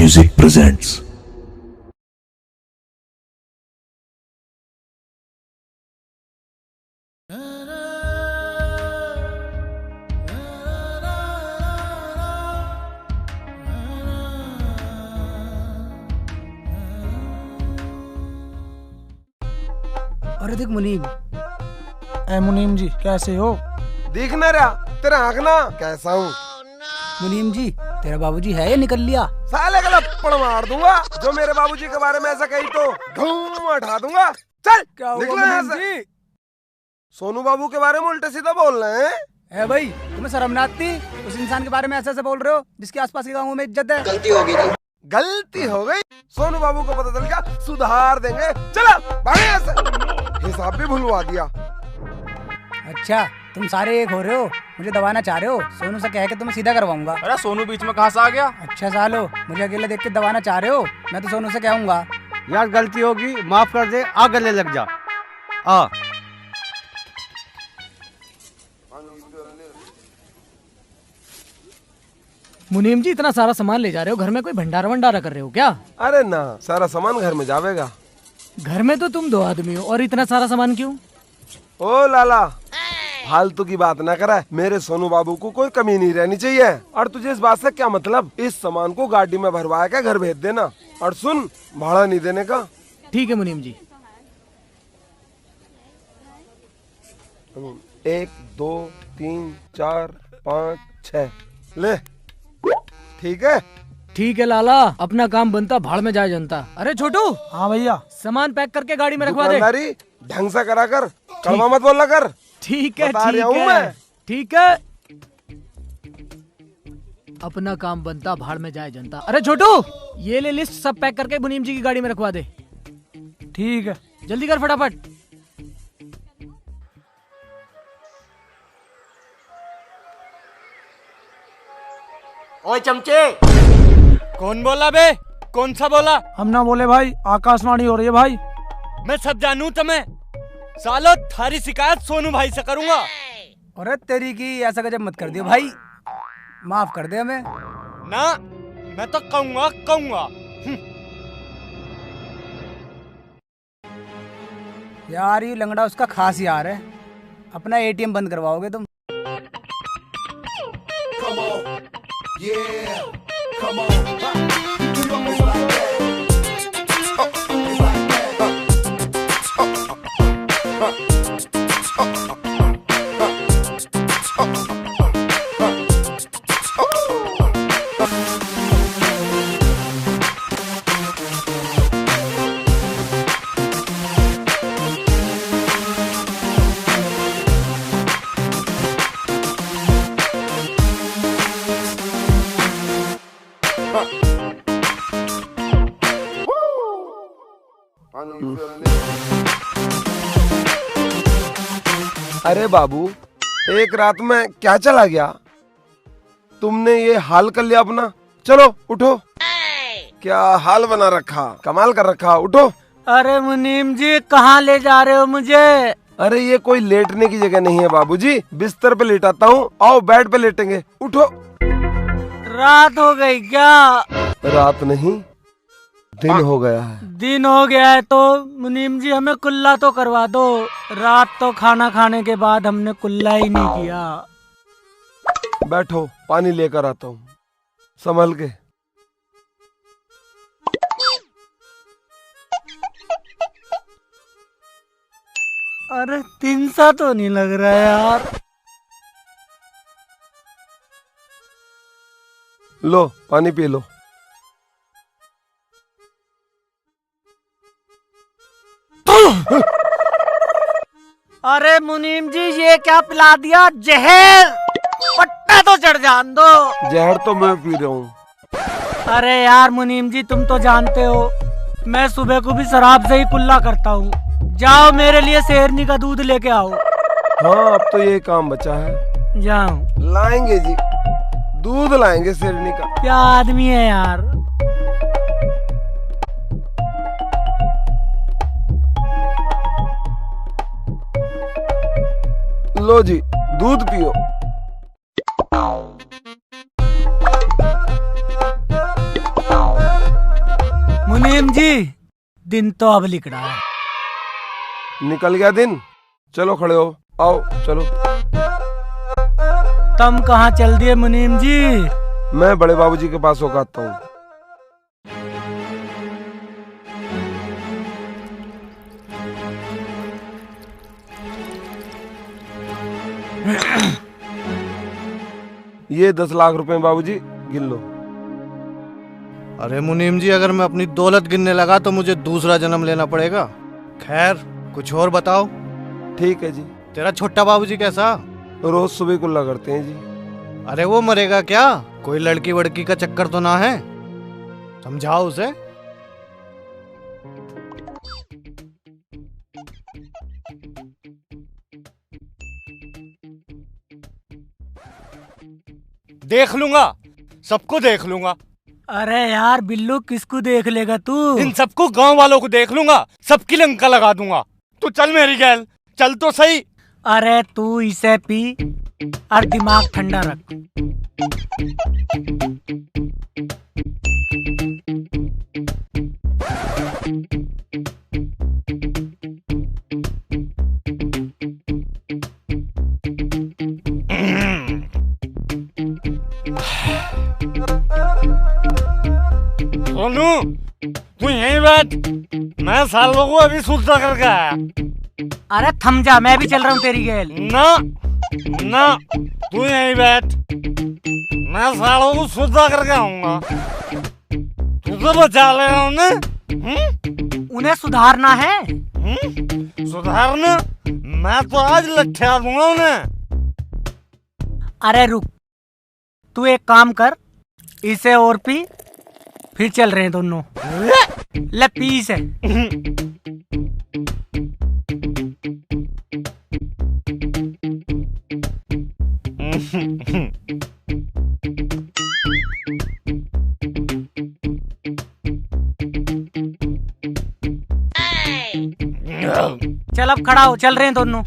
Music presents. अरे देख मुनीम। मुनीम जी कैसे हो? दिख ना रहा तेरा आंखना कैसा हूँ? मुनीम जी तेरा बाबूजी है या निकल लिया? साले का लपड़ मार दूंगा जो मेरे बाबूजी के बारे में ऐसा कही तो धूम उठा दूंगा। चल क्या हुआ निकलो यहाँ मुनीम से। जी? सोनू बाबू के बारे में उल्टे सीधा बोल रहे हैं। है भाई, तुम्हें शर्म ना आती? उस इंसान के बारे में ऐसे बोल रहे हो जिसके आसपास के गाँवों में इज्जत है। गलती हो गई। सोनू बाबू को पता चल गया, सुधार देंगे। चलो भागे यहाँ से। हिसाब भी भूलवा दिया। अच्छा तुम सारे एक हो रहे हो, मुझे दबाना चाह रहे हो। सोनू से कह के तुम्हें सीधा करवाऊंगा। अरे सोनू बीच में कहाँ से आ गया? अच्छा सालो, मुझे अकेले देख के दबाना चाह रहे हो? मैं तो सोनू से कहूंगा। यार गलती होगी, माफ कर दे। आ गले लग जा। आ मुनीम जी इतना सारा सामान ले जा रहे हो, घर में कोई भंडारा वंडारा कर रहे हो क्या? अरे ना, सारा सामान घर में जावेगा। घर में तो तुम 2 आदमी हो और इतना सारा सामान क्यों? ओ लाला, फालतू की बात ना करा। मेरे सोनू बाबू को कोई कमी नहीं रहनी चाहिए। और तुझे इस बात से क्या मतलब? इस सामान को गाड़ी में भरवा के घर भेज देना। और सुन, भाड़ा नहीं देने का। ठीक है मुनीम जी। 1 2 3 4 5 6 ले। ठीक है। ठीक है लाला, अपना काम बनता भाड़ में जाए जनता। अरे छोटू। हाँ भैया। सामान पैक करके गाड़ी में रखवा दे। दुकानदारी ढंग से करा कर, कड़वा मत बोला कर। ठीक है बता रहा ठीक हूँ है मैं। ठीक है। अपना काम बनता भाड़ में जाए जनता। अरे छोटू, ये ले लिस्ट सब पैक करके मुनीम जी की गाड़ी में रखवा दे। ठीक है। जल्दी कर फटाफट। ओए चमचे। कौन बोला बे? कौन सा बोला? हम ना बोले भाई, आकाशवाणी हो रही है भाई। मैं सब जानू तुम्हें। सालो थारी शिकायत सोनू भाई से करूंगा। अरे तेरी की, ऐसा गजब मत कर दियो भाई, माफ कर दे हमें। ना, मैं तो कहूंगा। यार ये लंगड़ा उसका खास यार है। अपना एटीएम बंद करवाओगे तुम? अरे बाबू, एक रात में क्या चला गया? तुमने ये हाल कर लिया अपना। चलो उठो। क्या हाल बना रखा, कमाल कर रखा। उठो। अरे मुनीम जी कहाँ ले जा रहे हो मुझे? अरे ये कोई लेटने की जगह नहीं है बाबूजी। बिस्तर पे लेटाता हूँ, आओ बेड पे लेटेंगे। उठो। रात हो गई क्या? रात नहीं, दिन हो गया है। दिन हो गया है तो मुनीम जी हमें कुल्ला तो करवा दो। रात तो खाना खाने के बाद हमने कुल्ला ही नहीं किया। बैठो, पानी लेकर आता हूँ, संभल के। अरे दिन सा तो नहीं लग रहा है यार। लो पानी पी लो। अरे मुनीम जी ये क्या पिला दिया? जहर। पट्टा तो चढ़ जान दो। जहर तो मैं पी रहा हूँ। अरे यार मुनीम जी तुम तो जानते हो मैं सुबह को भी शराब से ही कुल्ला करता हूँ। जाओ मेरे लिए शेरनी का दूध लेके आओ। हाँ अब तो ये काम बचा है। जाओ। लाएंगे जी, दूध लाएंगे शेरनी का। क्या आदमी है यार। लो जी, दूध पियो। जी, दिन तो अब लिख रहा है। निकल गया दिन। चलो खड़े हो, आओ चलो। तुम कहाँ चल दिए मुनीम जी? मैं बड़े बाबूजी के पास होकर आता हूँ। ये 10 लाख रुपए बाबूजी, गिन लो। अरे मुनीम जी, अगर मैं अपनी दौलत गिनने लगा तो मुझे दूसरा जन्म लेना पड़ेगा। खैर, कुछ और बताओ। ठीक है जी। तेरा छोटा बाबूजी कैसा? रोज सुबह कुल्ला करते हैं जी। अरे वो मरेगा क्या? कोई लड़की वड़की का चक्कर तो ना है? समझाओ उसे। देख लूंगा, सबको देख लूंगा। अरे यार बिल्लू, किसको देख लेगा तू? इन सबको, गांव वालों को देख लूंगा, सबकी लंका लगा दूंगा। तू चल मेरी गैल, चल तो सही। अरे तू इसे पी और दिमाग ठंडा रख। सोनू, तू यहीं बैठ, मैं सालों को अभी सुलझा करके आया। अरे थम जा, मैं भी चल रहा हूँ तेरी गैल। ना ना, तू यहीं बैठ, मैं सालों को सुलझा करके आऊंगा। तू तो बचा ले उन्हें। उन्हें सुधारना है। सुधारना? मैं तो आज लठ्ठा दूंगा उन्हें। अरे रुक, तू एक काम कर, इसे और पी, फिर चल रहे हैं दोनों। ले पी इसे। चल अब खड़ा हो, चल रहे हैं दोनों।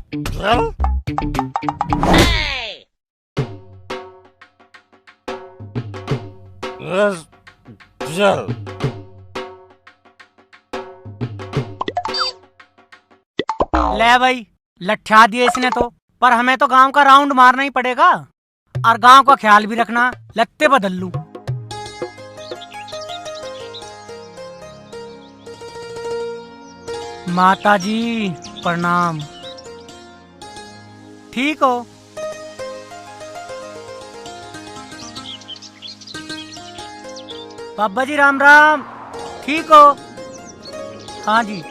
चल। ले भाई, लठ्ठा दिए इसने तो, पर हमें तो गांव का राउंड मारना ही पड़ेगा और गांव का ख्याल भी रखना। लत्ते बदल लूं। माता जी प्रणाम। ठीक हो? बाबा जी राम राम। ठीक हो? हाँ जी।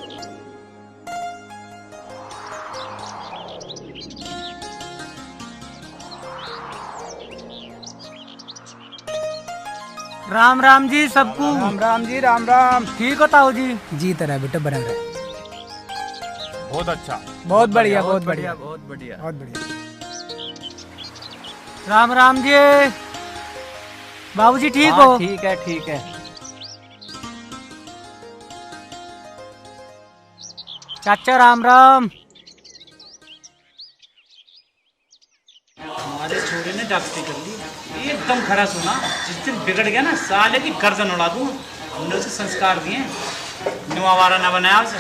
राम राम जी सबको। राम राम जी, राम राम। ठीक हो ताऊ जी? जी तरह बेटा, बना रहे। बहुत अच्छा, बहुत बढ़िया, बहुत बढ़िया, बहुत बढ़िया। बहुत बढ़िया। राम राम जी। बाबूजी ठीक हो? ठीक है, ठीक है। चाचा राम राम। हमारे छोरे ने डॉक्टरी कर ली, एकदम खरा सुना। जिस दिन बिगड़ गया ना, साले की गर्दन उड़ा दूं। हमने उसे संस्कार दिए, नुआवारा न बनाया उसे।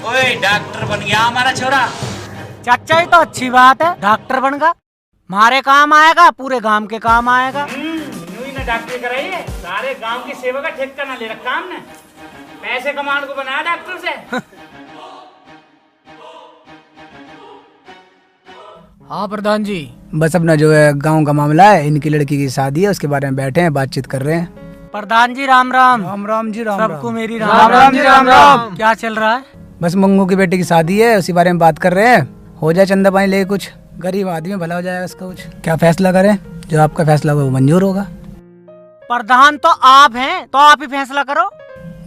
ओए, डॉक्टर बन गया हमारा छोरा। चाचा ये तो अच्छी बात है, डॉक्टर बन गया। हमारे काम आएगा, पूरे गांव के काम आएगा। यूं ही ना डॉक्टरी कराई है, सारे गांव की सेवा का ठेका ना ले रखा हमने। पैसे कमाने को बनाया डॉक्टर से। हाँ प्रधान जी। बस अपना जो है गांव का मामला है, इनकी लड़की की शादी है, उसके बारे में बैठे हैं, बातचीत कर रहे हैं। प्रधान जी राम राम। राम राम जी, राम सबको राम। मेरी राम राम जी, राम राम। क्या चल रहा है? बस मंगू की बेटी की शादी है, उसी बारे में बात कर रहे हैं। हो जाए चंदा पानी ले, कुछ गरीब आदमी भला हो जाएगा उसका। कुछ क्या फैसला करें, जो आपका फैसला होगा वो मंजूर होगा। प्रधान तो आप हैं, तो आप ही फैसला करो।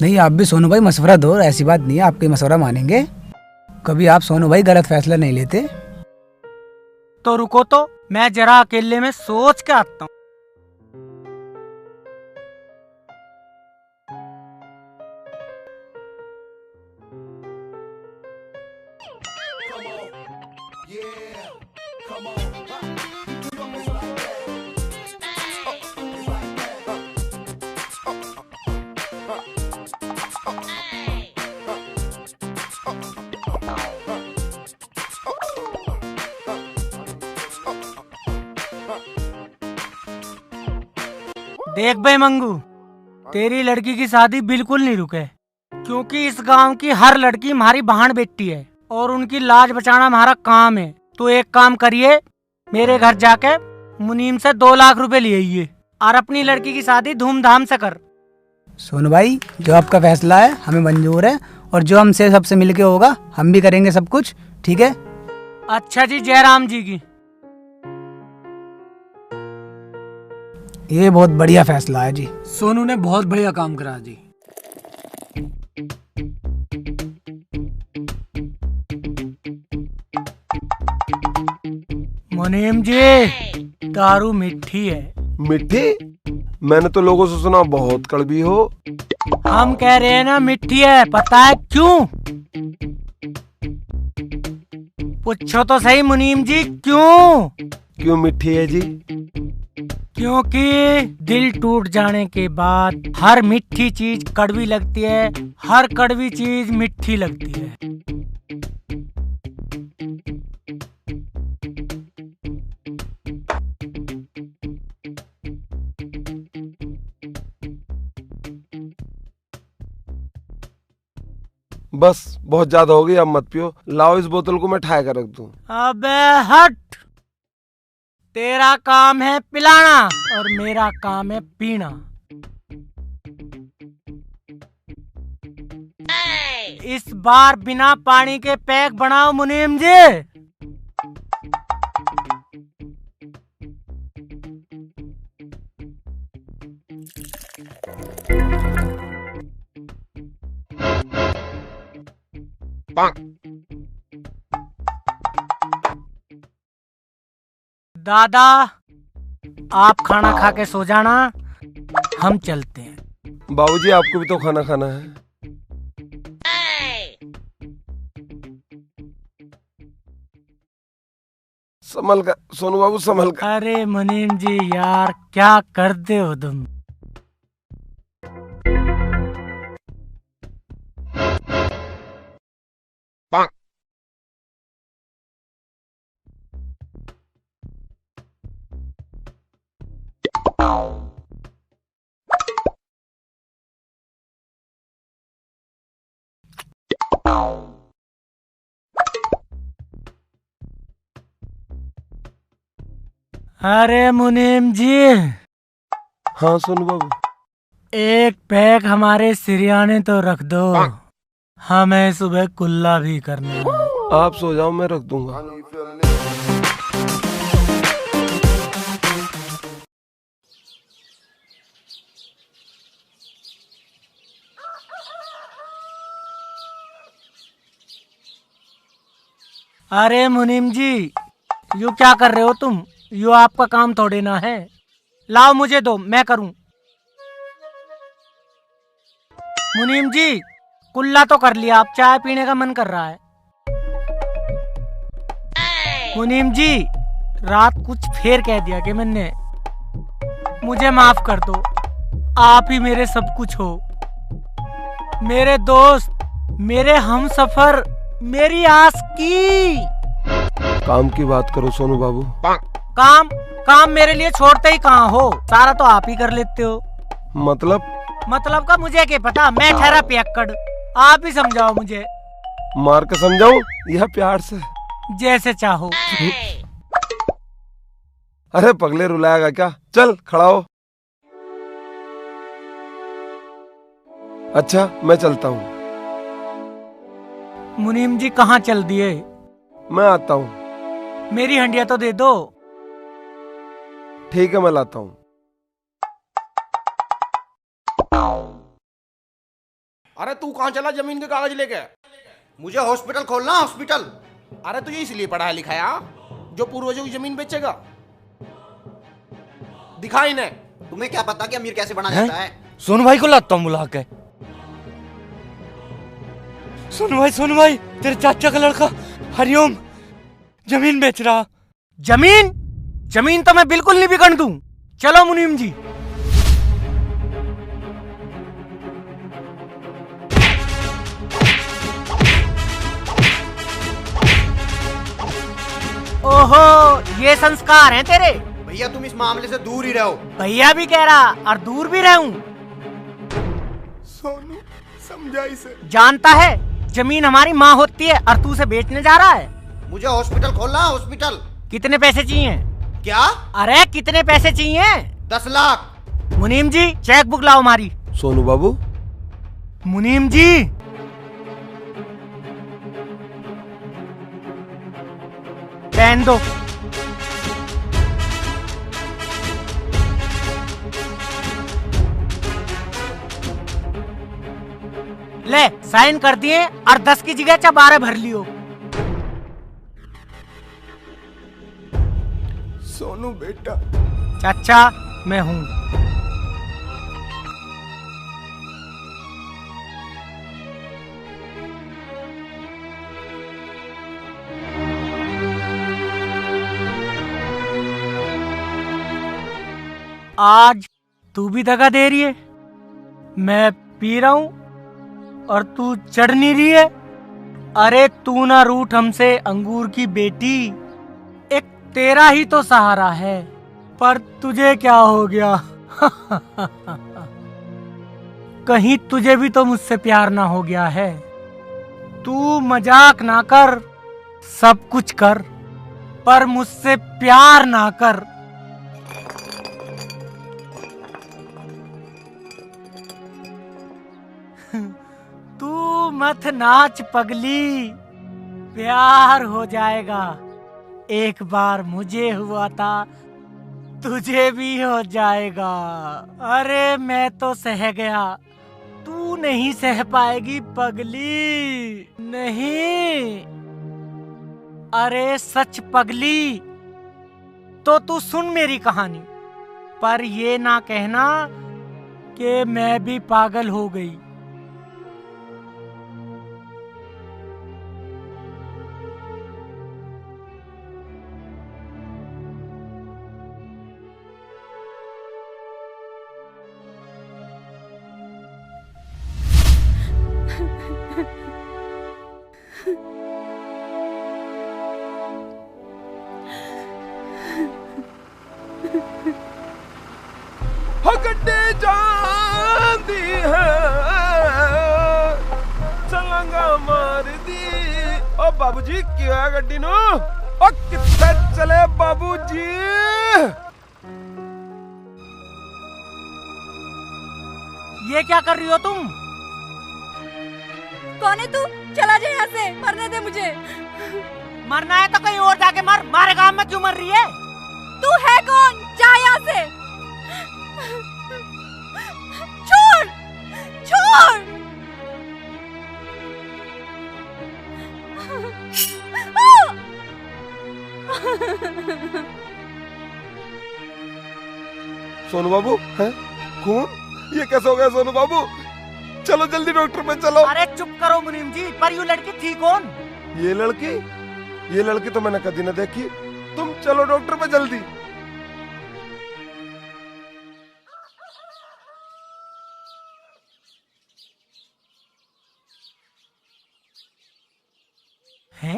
नहीं, आप भी सोनू भाई मशवरा दो, ऐसी बात नहीं है आपके मशवरा मानेंगे। कभी आप सोनू भाई गलत फैसला नहीं लेते। तो रुको, तो मैं जरा अकेले में सोच के आता हूँ। देख बे मंगू, तेरी लड़की की शादी बिल्कुल नहीं रुके, क्योंकि इस गांव की हर लड़की हमारी बहन बेटी है और उनकी लाज बचाना हमारा काम है। तो एक काम करिए, मेरे घर जाके मुनीम से 2 लाख रुपए ले आइए और अपनी लड़की की शादी धूमधाम से कर। सोनू भाई, जो आपका फैसला है हमें मंजूर है, और जो हमसे सबसे मिलके होगा हम भी करेंगे सब कुछ, ठीक है? अच्छा जी, जय राम जी की। ये बहुत बढ़िया फैसला है जी। सोनू ने बहुत बढ़िया काम करा जी। मुनीम जी, दारू मीठी है। मिट्टी? मैंने तो लोगों से सुना बहुत कड़वी हो। हम कह रहे हैं ना मीठी है, पता है क्यों? पूछो तो सही मुनीम जी, क्यों? क्यों मिट्टी है जी? क्योंकि दिल टूट जाने के बाद हर मीठी चीज कड़वी लगती है, हर कड़वी चीज मीठी लगती है। बस बहुत ज्यादा हो गई, अब मत पियो। लाओ इस बोतल को मैं ठा कर रख दूं। अबे हट, तेरा काम है पिलाना और मेरा काम है पीना। इस बार बिना पानी के पैक बनाओ मुनीम जी। दादा, आप खाना खा के सो जाना, हम चलते हैं। बाबूजी, आपको भी तो खाना खाना है। संभल कर सोनू बाबू, संभल कर। अरे मुनीम जी यार, क्या करते हो तुम? अरे मुनीम जी। हाँ सोनू बाबू। एक पैक हमारे सिरियाने तो रख दो, हमें सुबह कुल्ला भी करना है। आप सो जाओ, मैं रख दूंगा। अरे मुनीम जी, यू क्या कर रहे हो तुम? यू आपका काम थोड़े ना है। लाओ मुझे दो, मैं करूं। मुनीम जी, कुल्ला तो कर लिया, अब चाय पीने का मन कर रहा है। मुनीम जी, रात कुछ फेर कह दिया कि मैंने, मुझे माफ कर दो। आप ही मेरे सब कुछ हो, मेरे दोस्त, मेरे हमसफर, मेरी आस की। काम की बात करो सोनू बाबू। काम काम मेरे लिए छोड़ते ही कहाँ हो, सारा तो आप ही कर लेते हो। मतलब का मुझे क्या पता, मैं ठहरा पियक्कड़, आप ही समझाओ मुझे। मार के समझाऊं या प्यार से? जैसे चाहो। अरे पगले, रुलाएगा क्या? चल खड़ा हो। अच्छा, मैं चलता हूँ। मुनीम जी कहाँ चल दिए? मैं आता हूँ। मेरी हंडिया तो दे दो। ठीक है, मैं लाता हूँ। अरे तू कहाँ चला जमीन के कागज लेके? मुझे हॉस्पिटल खोलना, हॉस्पिटल। अरे तुझे इसलिए पढ़ाया लिखाया जो पूर्वजों की जमीन बेचेगा? दिखा इन्हें। तुम्हें क्या पता कि अमीर कैसे बना जाता है? सोनू भाई को लाता हूँ बुला के। सोनू भाई, तेरे चाचा का लड़का हरिओम जमीन बेच रहा। जमीन तो मैं बिल्कुल नहीं बिकन दूं। चलो मुनीम जी। ओहो, ये संस्कार हैं तेरे? भैया तुम इस मामले से दूर ही रहो। भैया भी कह रहा और दूर भी रहूं। सोनू समझा इसे। जानता है जमीन हमारी माँ होती है और तू उसे बेचने जा रहा है। मुझे हॉस्पिटल खोलना है, हॉस्पिटल। कितने पैसे चाहिए? क्या? अरे कितने पैसे चाहिए? 10 लाख। मुनीम जी चेक बुक लाओ हमारी। सोनू बाबू मुनीम जी पेन दो। ले साइन कर दिए और 10 की जगह 12 भर लियो। सोनू बेटा। चाचा मैं हूँ। आज तू भी दगा दे रही है। मैं पी रहा हूँ और तू चढ़ नहीं रही है। अरे तू ना रूठ हमसे अंगूर की बेटी, एक तेरा ही तो सहारा है। पर तुझे क्या हो गया? कहीं तुझे भी तो मुझसे प्यार ना हो गया है। तू मजाक ना कर, सब कुछ कर, पर मुझसे प्यार ना कर। तू मत नाच पगली, प्यार हो जाएगा। एक बार मुझे हुआ था, तुझे भी हो जाएगा। अरे मैं तो सह गया, तू नहीं सह पाएगी पगली, नहीं। अरे सच पगली, तो तू सुन मेरी कहानी, पर ये ना कहना कि मैं भी पागल हो गई। गड्डे जाती है चलंगा मार दी। ओ बाबूजी क्या है गड्डी नो? ओ कितना चले बाबूजी? ये क्या कर रही हो तुम? कौन है तू? चला जा यहाँ से, मरने दे मुझे। मरना है तो कहीं और जाके मर, मारे गांव में क्यों मर रही है? तू है कौन? जा यहाँ से। छोड़, छोड़। सोनू बाबू है कौन? ये कैसे हो गया सोनू बाबू? चलो जल्दी डॉक्टर पे चलो। अरे चुप करो मुनीम जी, पर यू लड़की थी कौन? ये लड़की तो मैंने कभी न देखी। तुम चलो डॉक्टर पे जल्दी। है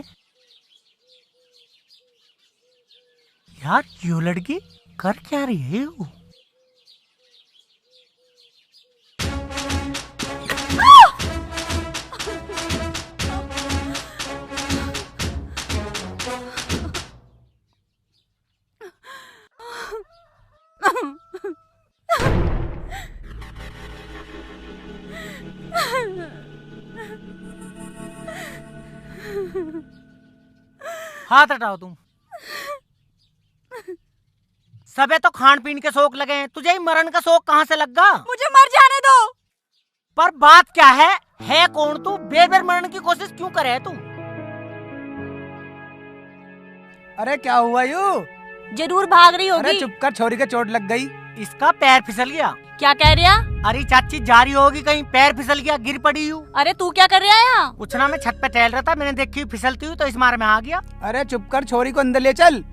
यार, ये लड़की कर क्या रही है? यू हाथ हटाओ तुम। सबे तो खान पीन के शौक लगे हैं, तुझे ही मरण का शौक कहाँ से लगा? मुझे मर जाने दो। पर बात क्या है कौन तू? बेर बेर मरने की कोशिश क्यों करे तू? अरे क्या हुआ यू? जरूर भाग रही अरे होगी। चुप कर, छोरी के चोट लग गई। इसका पैर फिसल गया। क्या कह रहा? अरे चाची जा रही होगी कहीं, पैर फिसल गया, गिर पड़ी हूँ। अरे तू क्या कर रहा है यहाँ? कुछ ना, मैं छत पे टहल रहा था, मैंने देखी फिसलती हुई तो इस मार में आ गया। अरे चुप कर, छोरी को अंदर ले चल।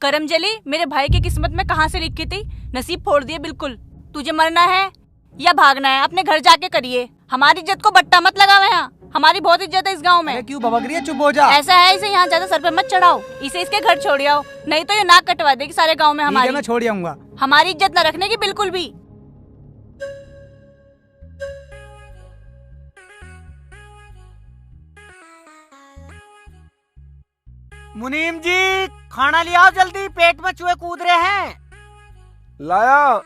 करम जली मेरे भाई की किस्मत में कहाँ से लिखी थी, नसीब फोड़ दिए बिल्कुल। तुझे मरना है या भागना है अपने घर जाके करिए। हमारी इज्जत को बट्टा मत लगावे यहाँ, हमारी बहुत इज्जत है इस गांव में। क्यों भबक रही है? चुप हो जा। ऐसा है, इसे यहाँ ज्यादा सर पे मत चढ़ाओ, इसे इसके घर छोड़ आओ, नहीं तो ये नाक कटवा देगी सारे गांव में हमारी। मैं छोड़ आऊंगा। हमारी इज्जत न रखने की बिल्कुल भी। मुनीम जी खाना ले आओ जल्दी, पेट में चूहे कूद रहे हैं। लाया।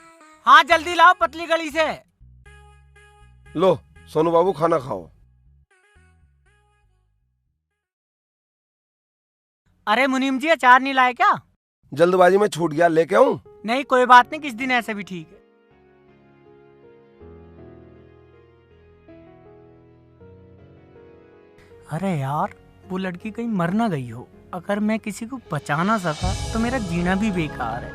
हाँ जल्दी लाओ पतली गली से। लो सोनू बाबू खाना खाओ। अरे मुनीम जी अचार नहीं लाए क्या? जल्दबाजी में छूट गया, लेके आऊं? नहीं कोई बात नहीं, किस दिन ऐसे भी ठीक है। अरे यार वो लड़की कहीं मर ना गई हो। अगर मैं किसी को बचा ना सका तो मेरा जीना भी बेकार है।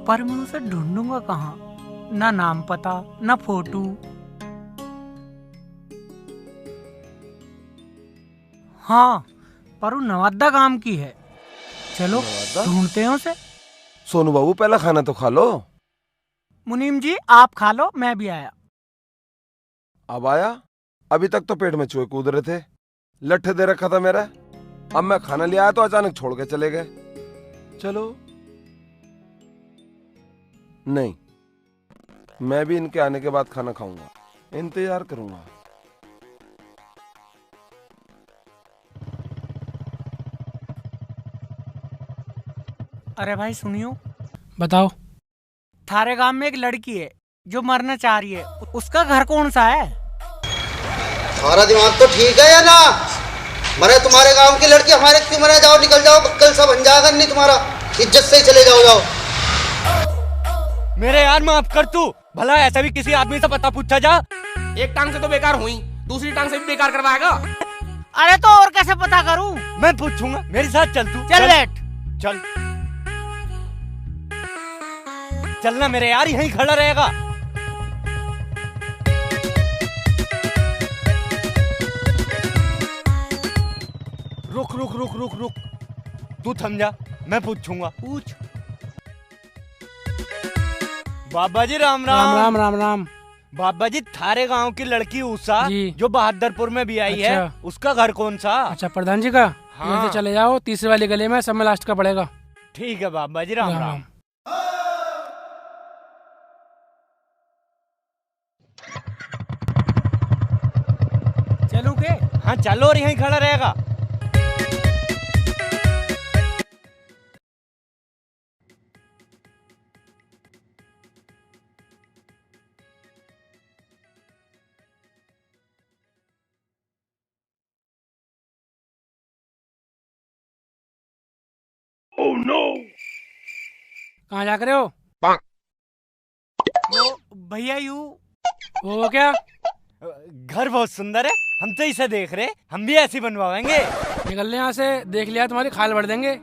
पर मैं उसे ढूंढूंगा कहाँ? ना नाम पता ना फोटो। हाँ पर वो नवादा काम की है। चलो ढूंढते हैं उसे। सोनू बाबू पहला खाना तो खा लो। मुनीम जी आप खा लो, मैं भी आया। अब आया? अभी तक तो पेट में चूहे कूद रहे थे, लट्ठे दे रखा था मेरा। अब मैं खाना ले आया तो अचानक छोड़ के चले गए। चलो नहीं, मैं भी इनके आने के बाद खाना खाऊंगा, इंतजार करूंगा। अरे भाई सुनियो। बताओ। थारे गांव में एक लड़की है जो मरना चाह रही है, उसका घर कौन सा है? तुम्हारा दिमाग तो ठीक है या ना? मरे तुम्हारे गांव की लड़की हमारे क्यों मरे? जाओ निकल जाओ, कल सब बन जाएगा। नहीं तुम्हारा इज्जत से ही चले जाओ। जाओ मेरे यार माफ कर तू, भला ऐसा भी किसी आदमी से पता पूछा जा। एक टांग से तो बेकार हुई, दूसरी टांग से भी बेकार करवाएगा। अरे तो और कैसे पता करूं? मैं पूछूंगा, मेरे साथ चल तू। चल बैठ। चल चलना मेरे यार, यहीं खड़ा रहेगा। रुक रुक रुक रुक रुक, तू थम जा, मैं पूछूंगा। पूछ। बाबा जी राम राम। राम राम राम राम। बाबा जी थारे गांव की लड़की उषा जी। जो बहादुरपुर में भी आई है, अच्छा। उसका घर कौन सा? अच्छा प्रधान जी का। हाँ। यहाँ से चले जाओ, तीसरी वाली गली में, सब में लास्ट का पड़ेगा। ठीक है बाबा जी राम राम। चलूं के? हाँ चलो, और यहीं खड़ा रहेगा। Oh no! कहाँ जा कर रहे हो? वो भैया यू। वो क्या? घर बहुत सुंदर है, हम तो इसे देख रहे, हम भी ऐसी बनवाएंगे। निकल ले यहाँ से, देख लिया तुम्हारी खाल भर देंगे।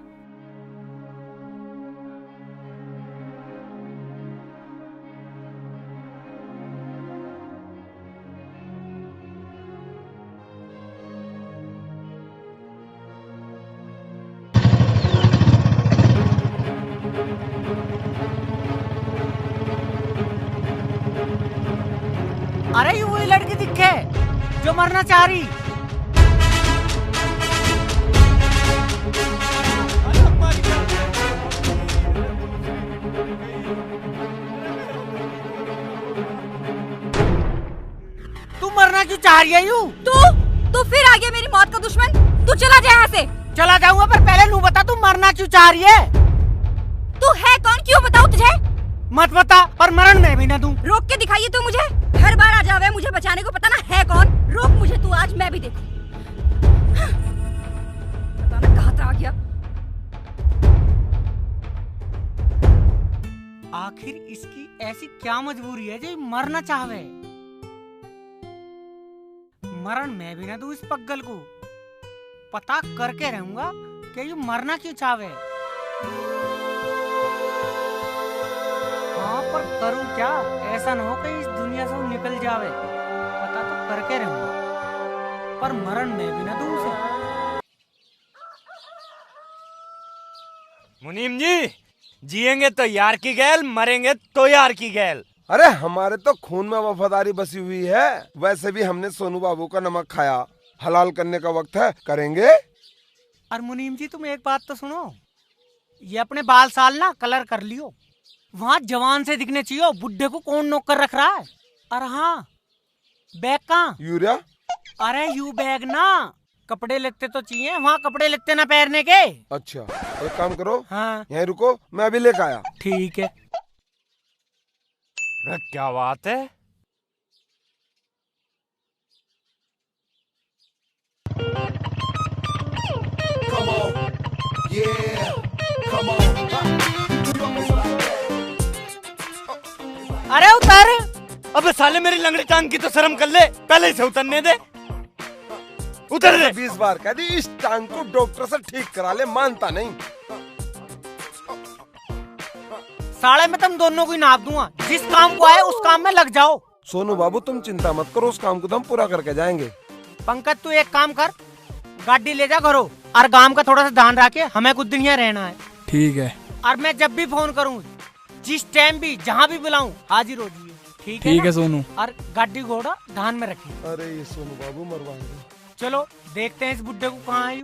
अरे ये वही लड़की दिखे जो मरना चाह रही। तू मरना क्यों चाह रही है यू? तू फिर आ गया मेरी मौत का दुश्मन। तू चला जा यहाँ से। चला जाऊंगा, पर पहले नू बता तू मरना क्यों चाह रही है? तू है कौन, क्यों बताऊं तुझे? मत बता, पर मरण में भी ना दूं। रोक के दिखाइए तू मुझे, हर बार आ जावे मुझे बचाने को, पता ना है कौन। रोक मुझे तू, आज मैं भी देखूं। पता ना कहाँ से आ गया। आखिर इसकी ऐसी क्या मजबूरी है जो मरना चाहवे? मरण मैं भी ना दूं इस पगल को। पता करके रहूंगा कि ये मरना क्यों चाहवे। हाँ पर करूं क्या? ऐसा ना हो कि इस दुनिया से वो निकल जावे। पता तो करके रहूंगा। पर मरण में भी न दूं उसे। मुनीम जी, जिएंगे तो यार की गैल, मरेंगे तो यार की गैल। अरे हमारे तो खून में वफादारी बसी हुई है। वैसे भी हमने सोनू बाबू का नमक खाया, हलाल करने का वक्त है, करेंगे। और मुनीम जी तुम एक बात तो सुनो, ये अपने बाल साल ना कलर कर लियो, वहाँ जवान से दिखने चाहिए। बुढ़े को कौन नोक कर रख रहा है। और हाँ, बैग कहाँ? यूरिया? अरे यू बैग ना, कपड़े लेते तो चाहिए, वहाँ कपड़े लेते ना पहनने के। अच्छा एक काम करो, हाँ यहीं रुको, मैं अभी लेकर आया। ठीक है। क्या बात है। अरे उतार। अबे साले मेरी लंगड़ी टांग की तो शर्म कर ले, पहले से उतरने दे। उतर दे। 20 बार कह दी इस टांग को डॉक्टर से ठीक करा ले, मानता नहीं। साले मैं तुम दोनों को ही नाप दूंगा, जिस काम को आए उस काम में लग जाओ। सोनू बाबू तुम चिंता मत करो, उस काम को तो हम पूरा करके जाएंगे। पंकज तू एक काम कर, गाड़ी ले जा घरों, और गांव का थोड़ा सा ध्यान रखे, हमें कुछ दिन यहाँ रहना है। ठीक है। और मैं जब भी फोन करूँ, जिस टाइम भी जहाँ भी बुलाऊं, हाजिर हो जाइए। ठीक है सोनू। और गाड़ी घोड़ा ध्यान में रखिए। अरे ये सोनू बाबू मरवाएंगे। चलो देखते हैं इस बुड्ढे को कहाँ आई।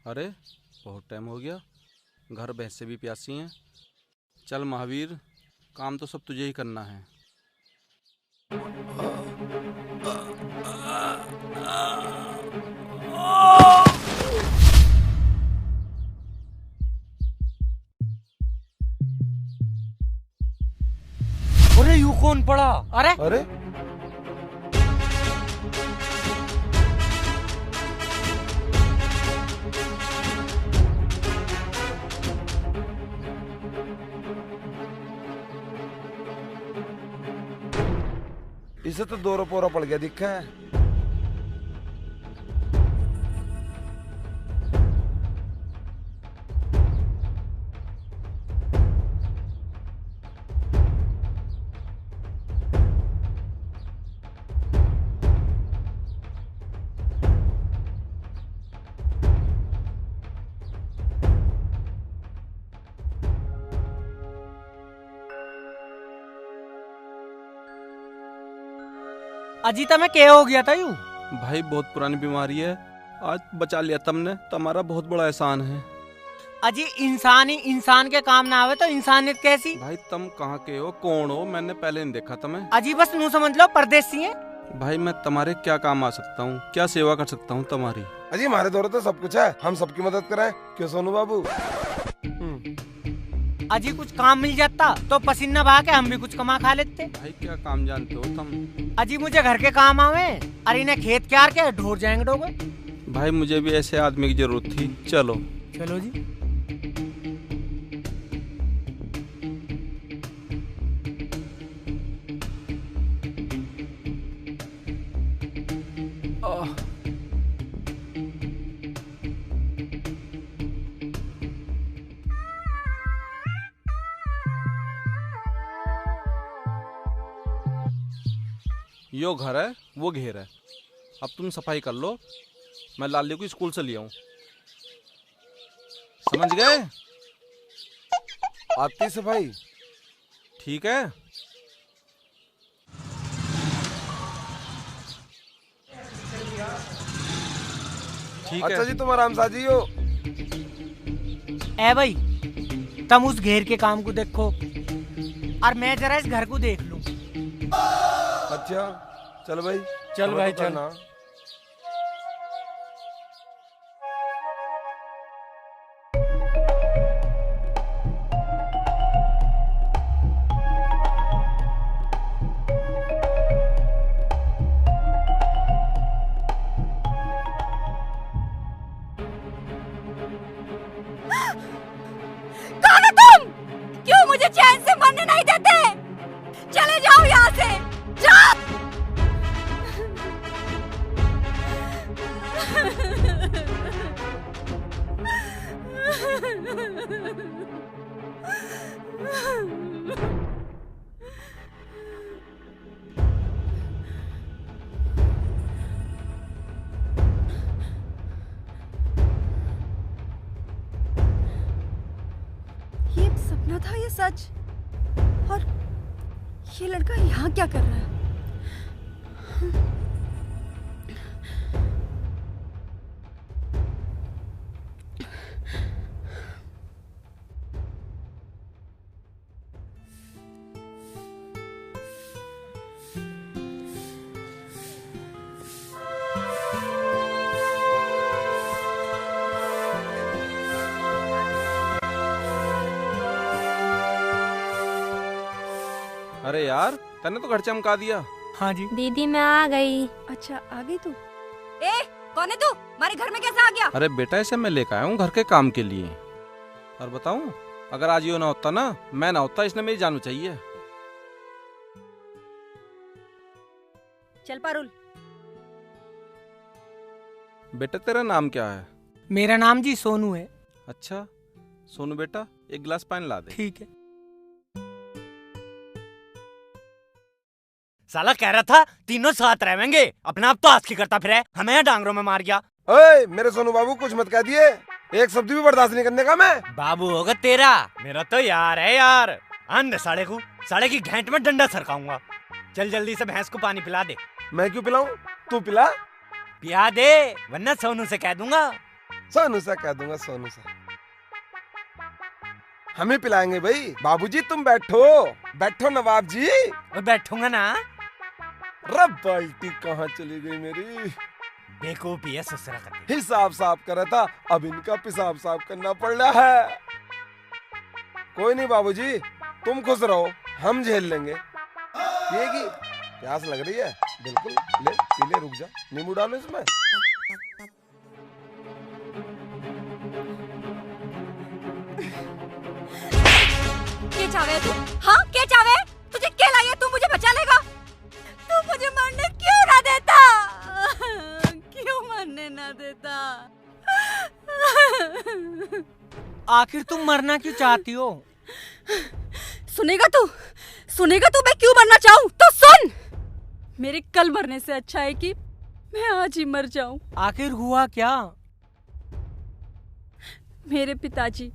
अरे बहुत टाइम हो गया, घर भैंसे भी प्यासी हैं। चल महावीर, काम तो सब तुझे ही करना है। अरे यू कौन पड़ा? अरे अरे इसे तो दौरा पोरा पड़ गया दिखा है। अजीता में क्या हो गया था यू? भाई बहुत पुरानी बीमारी है, आज बचा लिया तुमने, तुम्हारा बहुत बड़ा एहसान है। अजी इंसान ही इंसान के काम ना आवे तो इंसानियत कैसी? भाई तुम कहाँ के हो, कौन हो? मैंने पहले नहीं देखा तुम्हें। अजी बस नू समझ लो, परदेसी है। भाई मैं तुम्हारे क्या काम आ सकता हूँ, क्या सेवा कर सकता हूँ तुम्हारी? अजी हमारे दौरे तो सब कुछ है, हम सबकी मदद करें, क्यों सोनू बाबू? अजी कुछ काम मिल जाता तो पसीना बहा के हम भी कुछ कमा खा लेते। भाई क्या काम जानते हो तुम? अजी मुझे घर के काम आवे, अरे इन्हें खेत क्यार के ढोर जाएंगे डोगे। भाई मुझे भी ऐसे आदमी की जरूरत थी, चलो। चलो जी। यो घर है, वो घेर है। अब तुम सफाई कर लो, मैं लाली को स्कूल से ले आऊं। समझ गए? आती सफाई? ठीक है। ठीक अच्छा है। जी तुम आराम साजी हो। ए भाई तुम उस घेर के काम को देखो और मैं जरा इस घर को देख लूं। अच्छा चल भाई, चल भाई चल। कौन हो तुम? क्यों मुझे चैन से मरने नहीं देते? चले जाओ यहाँ से, जाओ। ये सपना था या सच? और ये लड़का यहाँ क्या कर रहा है? अरे यार, तन्ने तो घर चमका दिया। हाँ जी दीदी मैं आ गई। अच्छा आ गई तू? ए कौन है तू? हमारे घर में कैसे आ गया? अरे बेटा, इसे मैं लेकर आया हूँ घर के काम के लिए। और बताऊँ, अगर आज ये ना होता ना, मैं ना होता, इसने मेरी जान बचाई है। चल पारुल। बेटा तेरा नाम क्या है? मेरा नाम जी सोनू है। अच्छा सोनू बेटा, एक गिलास पानी ला दे। ठीक है। साला कह रहा था तीनों साथ रहेंगे, अपने आप तो आज की करता फिर हमें यहाँ डांगरों में मार गया। ओए मेरे सोनू बाबू, कुछ मत कह दिए, एक शब्द भी बर्दाश्त नहीं करने का मैं। बाबू होगा तेरा, मेरा तो यार है यार। अंध साले की घेंट में डंडा सरकाऊंगा। चल जल्दी से भैंस को पानी पिला दे। मैं क्यों पिलाऊं? तू पिला। पिया दे, वरना सोनू से कह दूंगा। सोनू से कह दूंगा, सोनू से। हम ही पिलाएंगे भाई। बाबूजी तुम बैठो, बैठो नवाब जी। बैठूंगा ना। रब बाल्टी कहाँ चली गई मेरी? बेकूफी है ससुरा करते। हिसाब साफ करा था, अब इनका पेशाब साफ करना पड़ रहा है। कोई नहीं बाबूजी, तुम खुश रहो, हम झेल लेंगे। पिएगी? प्यास लग रही है? बिल्कुल, ले पी ले, रुक जा, नींबू डालो इसमें। क्या चाहे तू? हाँ क्या चाहे? तुझे क्या लगा तू मुझे बचा लेगा? तू मुझे मरने क्यों ना देता? क्यों मरने ना देता? आखिर तुम मरना क्यों चाहती हो? सुनेगा तू? सुनेगा तू मैं क्यों मरना चाहूँ? तो सुन, मेरे कल मरने से अच्छा है कि मैं आज ही मर जाऊं। आखिर हुआ क्या? मेरे पिताजी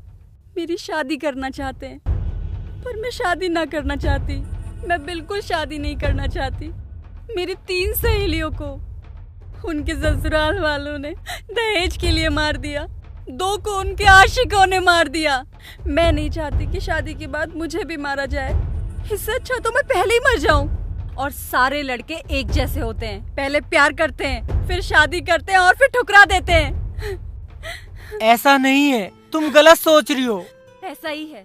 मेरी शादी करना चाहते हैं, पर मैं शादी ना करना चाहती। मैं बिल्कुल शादी नहीं करना चाहती। मेरी 3 सहेलियों को उनके ससुराल वालों ने दहेज के लिए मार दिया, 2 को उनके आशिकों ने मार दिया। मैं नहीं चाहती कि शादी के बाद मुझे भी मारा जाए। इससे अच्छा तो मैं पहले ही मर जाऊं। और सारे लड़के एक जैसे होते हैं, पहले प्यार करते हैं, फिर शादी करते हैं और फिर ठुकरा देते हैं। ऐसा नहीं है, तुम गलत सोच रही हो। ऐसा ही है,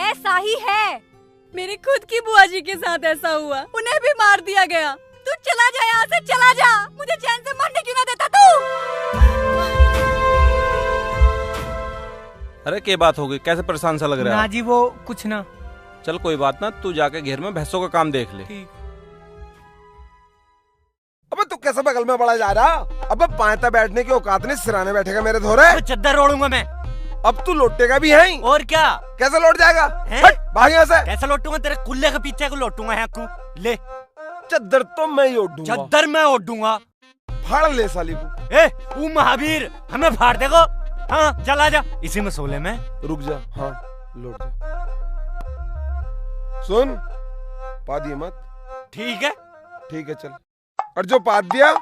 ऐसा ही है। मेरी खुद की बुआ जी के साथ ऐसा हुआ, उन्हें भी मार दिया गया। तू चला जा यहाँ से, चला जा। मुझे चैन से मरने क्यों ना देता तू? अरे क्या बात हो गई, कैसे परेशान सा लग रहा है? ना जी वो कुछ ना। चल कोई बात ना, तू जाके घेर में भैंसों का काम देख ले। ठीक। अबे तू कैसे बगल में पड़ा जा रहा? अबे पायता बैठने की औकात नहीं, सिराने बैठेगा मेरे धोरे। चद्दर ओढ़ूंगा मैं। अब तू लौटेगा भी है ही। और क्या? कैसे लौट जाएगा? हट भाग यहाँ से। कैसे लौटूंगा? तेरे कुल्ले के पीछे को लौटूंगा यहाँ को। ले चद्दर तो मैं ही ओढ़ दूंगा। चद्दर मैं ओढ़ दूंगा। फाड़ ले साली को। ए वो महावीर, हमें फाड़ देगो। हाँ चला जा, इसी में सोले में। रुक जा, हाँ लौट जा। सुन, पा दिए मत। ठीक है, ठीक है चल। और जो पाद दिया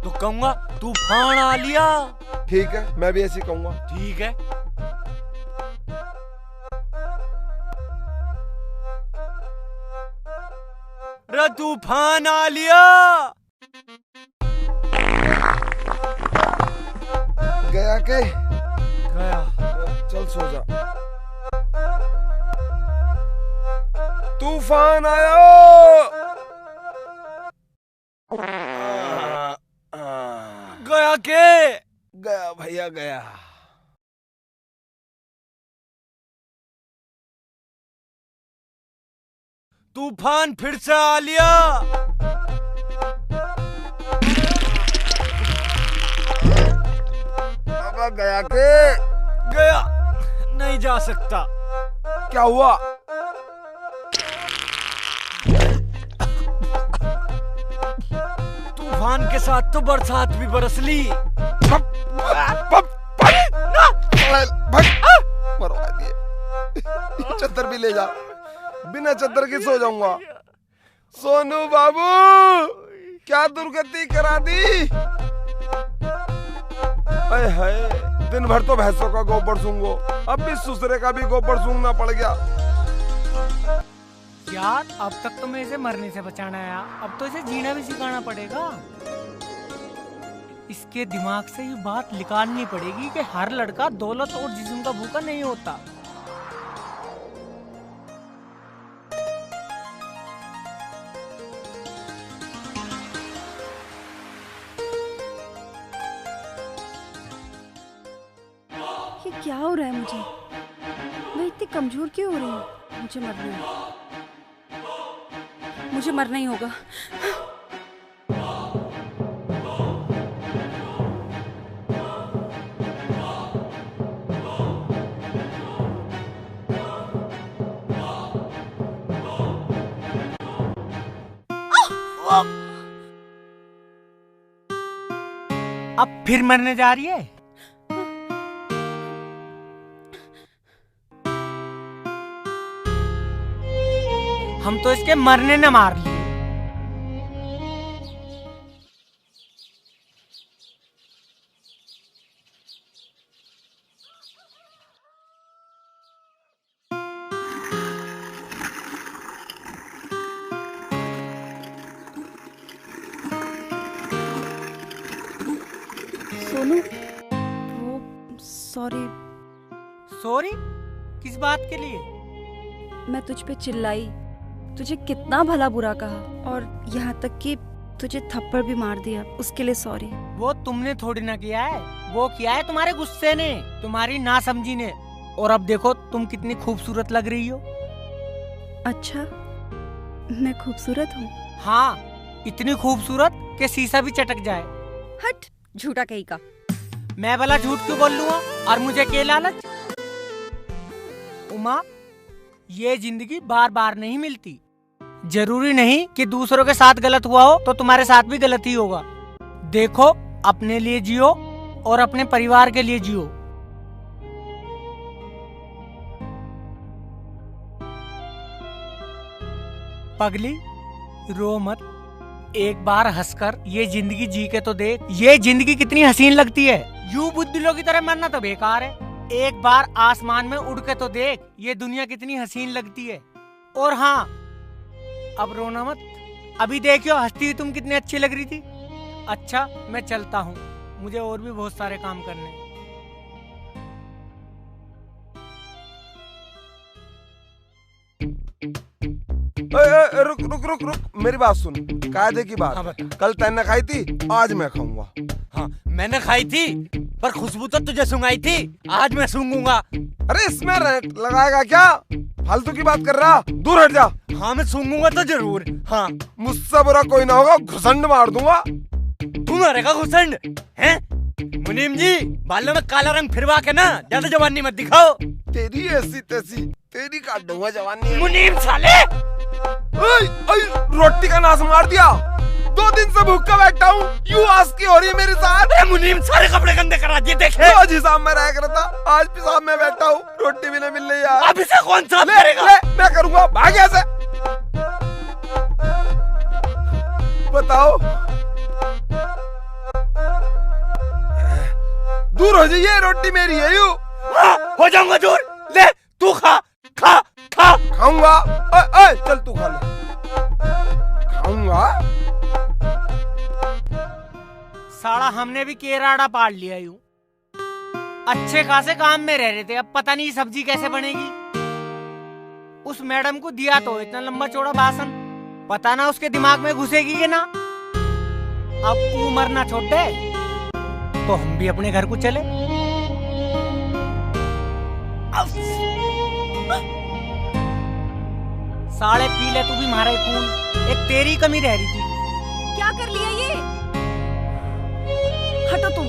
तो कहूंगा तूफान आ लिया। ठीक है, मैं भी ऐसे कहूंगा। ठीक है। रे तूफान आ लिया। गया के? गया। चल सो जा। तूफान आया। गया के? गया भैया गया। तूफान फिर से आ लिया। अब गया के? गया। नहीं जा सकता। क्या हुआ? तूफान के साथ तो बरसात भी बरस ली। मरवा दिए। चद्दर भी ले जा, बिना चद्दर के सो जाऊंगा। सोनू बाबू क्या दुर्गति करा दी। अरे हाय, दिन भर तो भैंसों का गोबर सूंघो, अब भी ससुरे का भी गोबर सूंघना पड़ गया। यार अब तक तो मैं इसे मरने से बचाना है, अब तो इसे जीना भी सिखाना पड़ेगा। इसके दिमाग से ये बात निकालनी पड़ेगी कि हर लड़का दौलत और जिस्म का भूखा नहीं होता। ये क्या हो रहा है मुझे? मैं इतनी कमजोर क्यों हो रही हूँ? मुझे मरना ही होगा। अब फिर मरने जा रही है। हम तो इसके मरने न मार लिए। सोनू, वो सॉरी। सॉरी? किस बात के लिए? मैं तुझ पे चिल्लाई, तुझे कितना भला बुरा कहा और यहाँ तक कि तुझे थप्पड़ भी मार दिया, उसके लिए सॉरी। वो तुमने थोड़ी ना किया है, वो किया है तुम्हारे गुस्से ने, तुम्हारी नासमझी ने। और अब देखो तुम कितनी खूबसूरत लग रही हो। अच्छा, मैं खूबसूरत हूँ? हाँ, इतनी खूबसूरत कि शीशा भी चटक जाए। हट, झूठा कहीं का। मैं भला झूठ क्यों बोल लूँगा? और मुझे क्या लालच? उमा, ये जिंदगी बार बार नहीं मिलती। जरूरी नहीं कि दूसरों के साथ गलत हुआ हो तो तुम्हारे साथ भी गलत ही होगा। देखो, अपने लिए जियो और अपने परिवार के लिए जियो। पगली, रो मत। एक बार हंसकर ये जिंदगी जी के तो देख, ये जिंदगी कितनी हसीन लगती है। यूं बुद्धिलों की तरह मरना तो बेकार है। एक बार आसमान में उड़ के तो देख, ये दुनिया कितनी हसीन लगती है। और हाँ, अब रोना मत। अभी देखियो हंसती हुई तुम कितनी अच्छी लग रही थी। अच्छा, मैं चलता हूँ, मुझे और भी बहुत सारे काम करने हैं। रुक रुक रुक रुक, मेरी बात सुन। कायदे की बात। हाँ, कल तैने खाई थी, आज मैं खाऊंगा। हाँ, मैंने खाई थी, पर खुशबू तो तुझे सुंघाई थी, आज मैं सूंघूंगा। अरे इसमें रेंट लगाएगा क्या? फालतू की बात कर रहा, दूर हट जा। हाँ, मैं सूंघूंगा तो जरूर। हाँ, मुझसे बुरा कोई ना होगा, घुसंड मार दूंगा। तू मारेगा घुसंड? हैं? मुनीम जी, बालों में काला रंग फिरवा के ना ज्यादा जवानी मत दिखाओ। तेरी ऐसी तैसी, तेरी काट दूंगा जवानी। मुनीम साले! रोटी का नाश मार दिया। 2 दिन से भूखा बैठा हूँ, यूं आस्की हो रही है मेरे साथ। अरे मुनीम, सारे कपड़े गंदे करा दिए, देखे। आज हिसाब में रह कर था, आज पेशाब में बैठा हूँ, रोटी भी नहीं मिल रही यार। अब इसे कौन साफ करेगा? मैं करूँगा, भाग यहाँ से। बताओ, दूर हो जाइए, रोटी मेरी है। यूं हो जाऊंगा दूर। ले, तू खा खा खा। खाऊंगा। चल तू खा ले। खाऊंगा। साला हमने भी केराड़ा पाल लिया यूं। अच्छे खासे काम में रह रहे थे, अब पता नहीं सब्जी कैसे बनेगी। उस मैडम को दिया तो इतना लंबा चौड़ा भाषण, पता ना उसके दिमाग में घुसेगी कि ना। अब तू मरना छोड़ दे तो हम भी अपने घर को चले। साले पी ले तू भी मारे खून, एक तेरी कमी रह रही थी। क्या कर लिया ये? हटो तुम।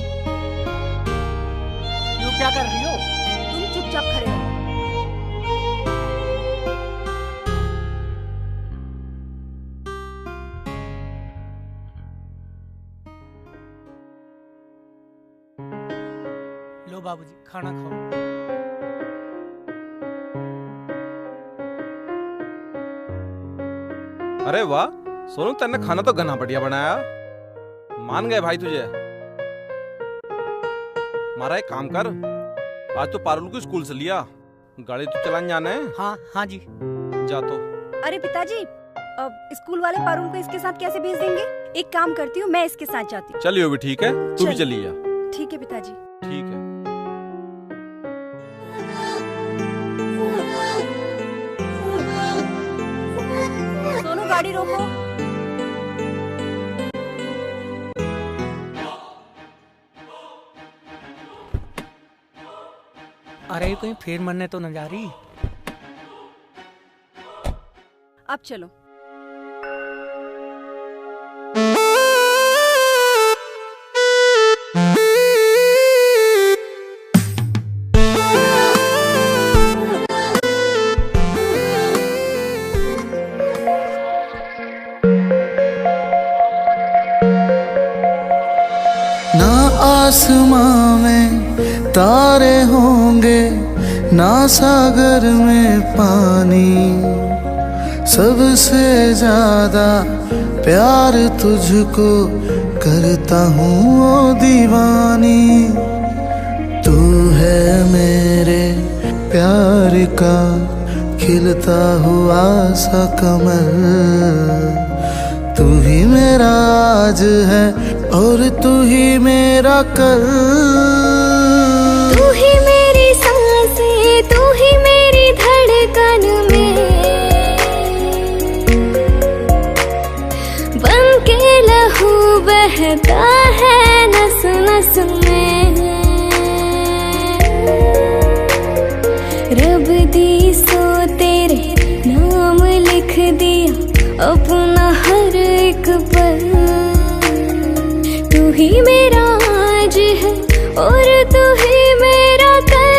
यू क्या कर रही हो? तुम चुपचाप चुपचाप खड़े रहो। लो बाबूजी खाना खाओ। अरे वाह सोनू, तेने खाना तो घना बढ़िया बनाया। मान गए भाई तुझे। मारा एक काम कर, आज तो पारुल को स्कूल से लिया, गाड़ी तो चलाने जाना है। हाँ हाँ जी। जा तो। अरे पिताजी, अब स्कूल वाले पारुल को इसके साथ कैसे भेज देंगे? एक काम करती हूँ, मैं इसके साथ जाती हूँ। चलिए भी ठीक है, तू भी चल। चली जा। ठीक है पिताजी। ठीक है। सोनू गाड़ी रोको। अरे कहीं फेर मरने तो न जा रही। अब चलो। ना आसमां में तारे होंगे, ना सागर में पानी, सबसे ज्यादा प्यार तुझको करता हूँ ओ दीवानी। तू है मेरे प्यार का खिलता हुआ सा कमल, तू ही मेरा आज है और तू ही मेरा कल। तू ही मेरी सांसें, तू ही मेरी धड़कन में, बन के लहू बहता है नस नस में। रब दी सो तेरे नाम लिख दिया अपना हर एक पल। तू ही मेरा आज है और तू ही मेरा कल।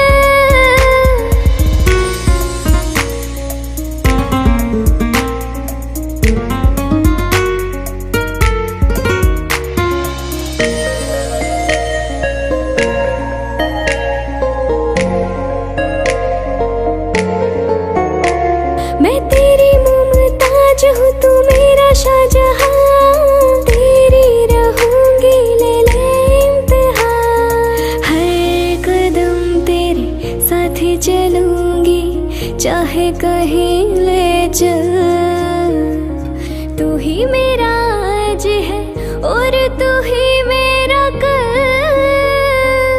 मैं तेरी मुमताज हूँ, तू मेरा शाहजहां, तेरी रहूंगी ले ले इंतहा। हर कदम तेरे साथ ही चलूंगी, चाहे कहीं ले चल। तू ही मेरा आज है और तू ही मेरा कल।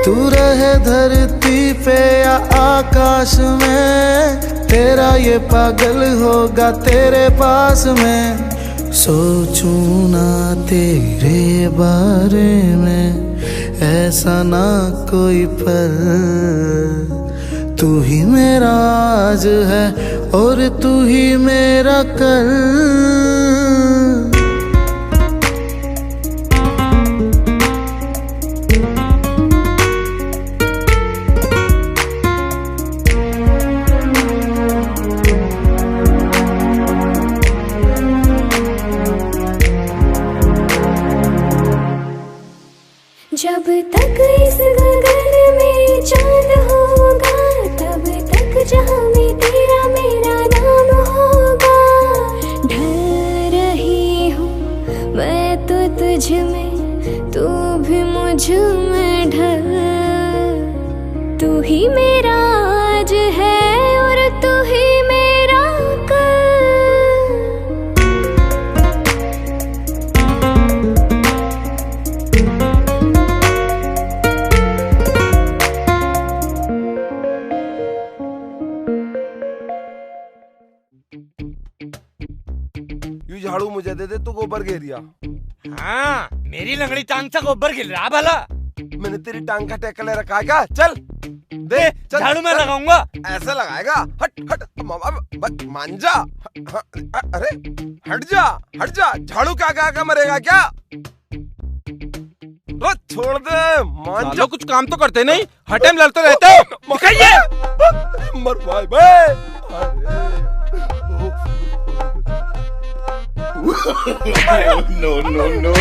तू रहे धरती पे या आकाश में, तेरा ये पागल होगा तेरे पास में। सोचूं ना तेरे बारे में ऐसा ना कोई पल। तू ही मेरा आज है और तू ही मेरा कल। जब तक इस गगन में चांद होगा, तब तक जहां में तेरा मेरा नाम होगा। ढल रही हूँ मैं तो तुझ में, तू भी मुझ में ढल। तू ही मेरा आज है और तू ही मेरा कल। यू झाड़ू मुझे दे दे, तू गोबर घेर दिया। हाँ, मेरी लंगड़ी टांग से गोबर गिर रहा भला। मैंने तेरी टांग का टेक ले रखा है क्या? चल दे, चल, झाड़ू मैं चल। लगाऊंगा। ऐसे लगाएगा? हट हट मान जा। अरे हट जा, हट जा। झाड़ू क्या क्या मरेगा क्या? छोड़ दे, मान जा। कुछ काम तो करते नहीं, हटे में लड़ते रहते हो। नंबर 5 है। नो नो नो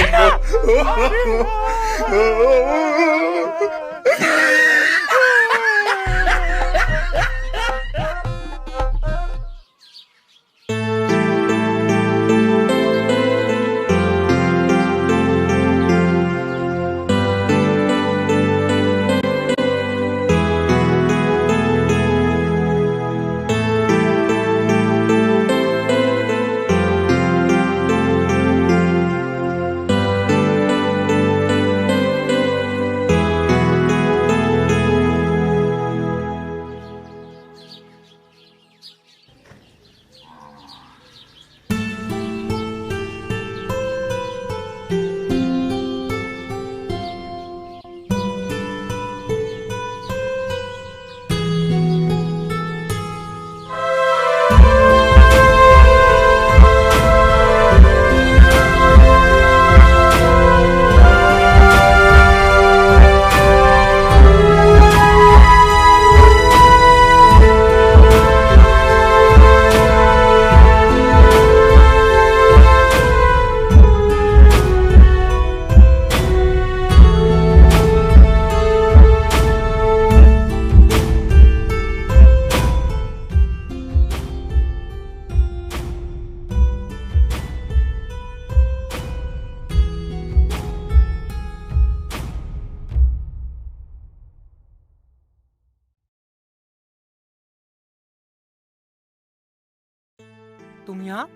तुम यहाँ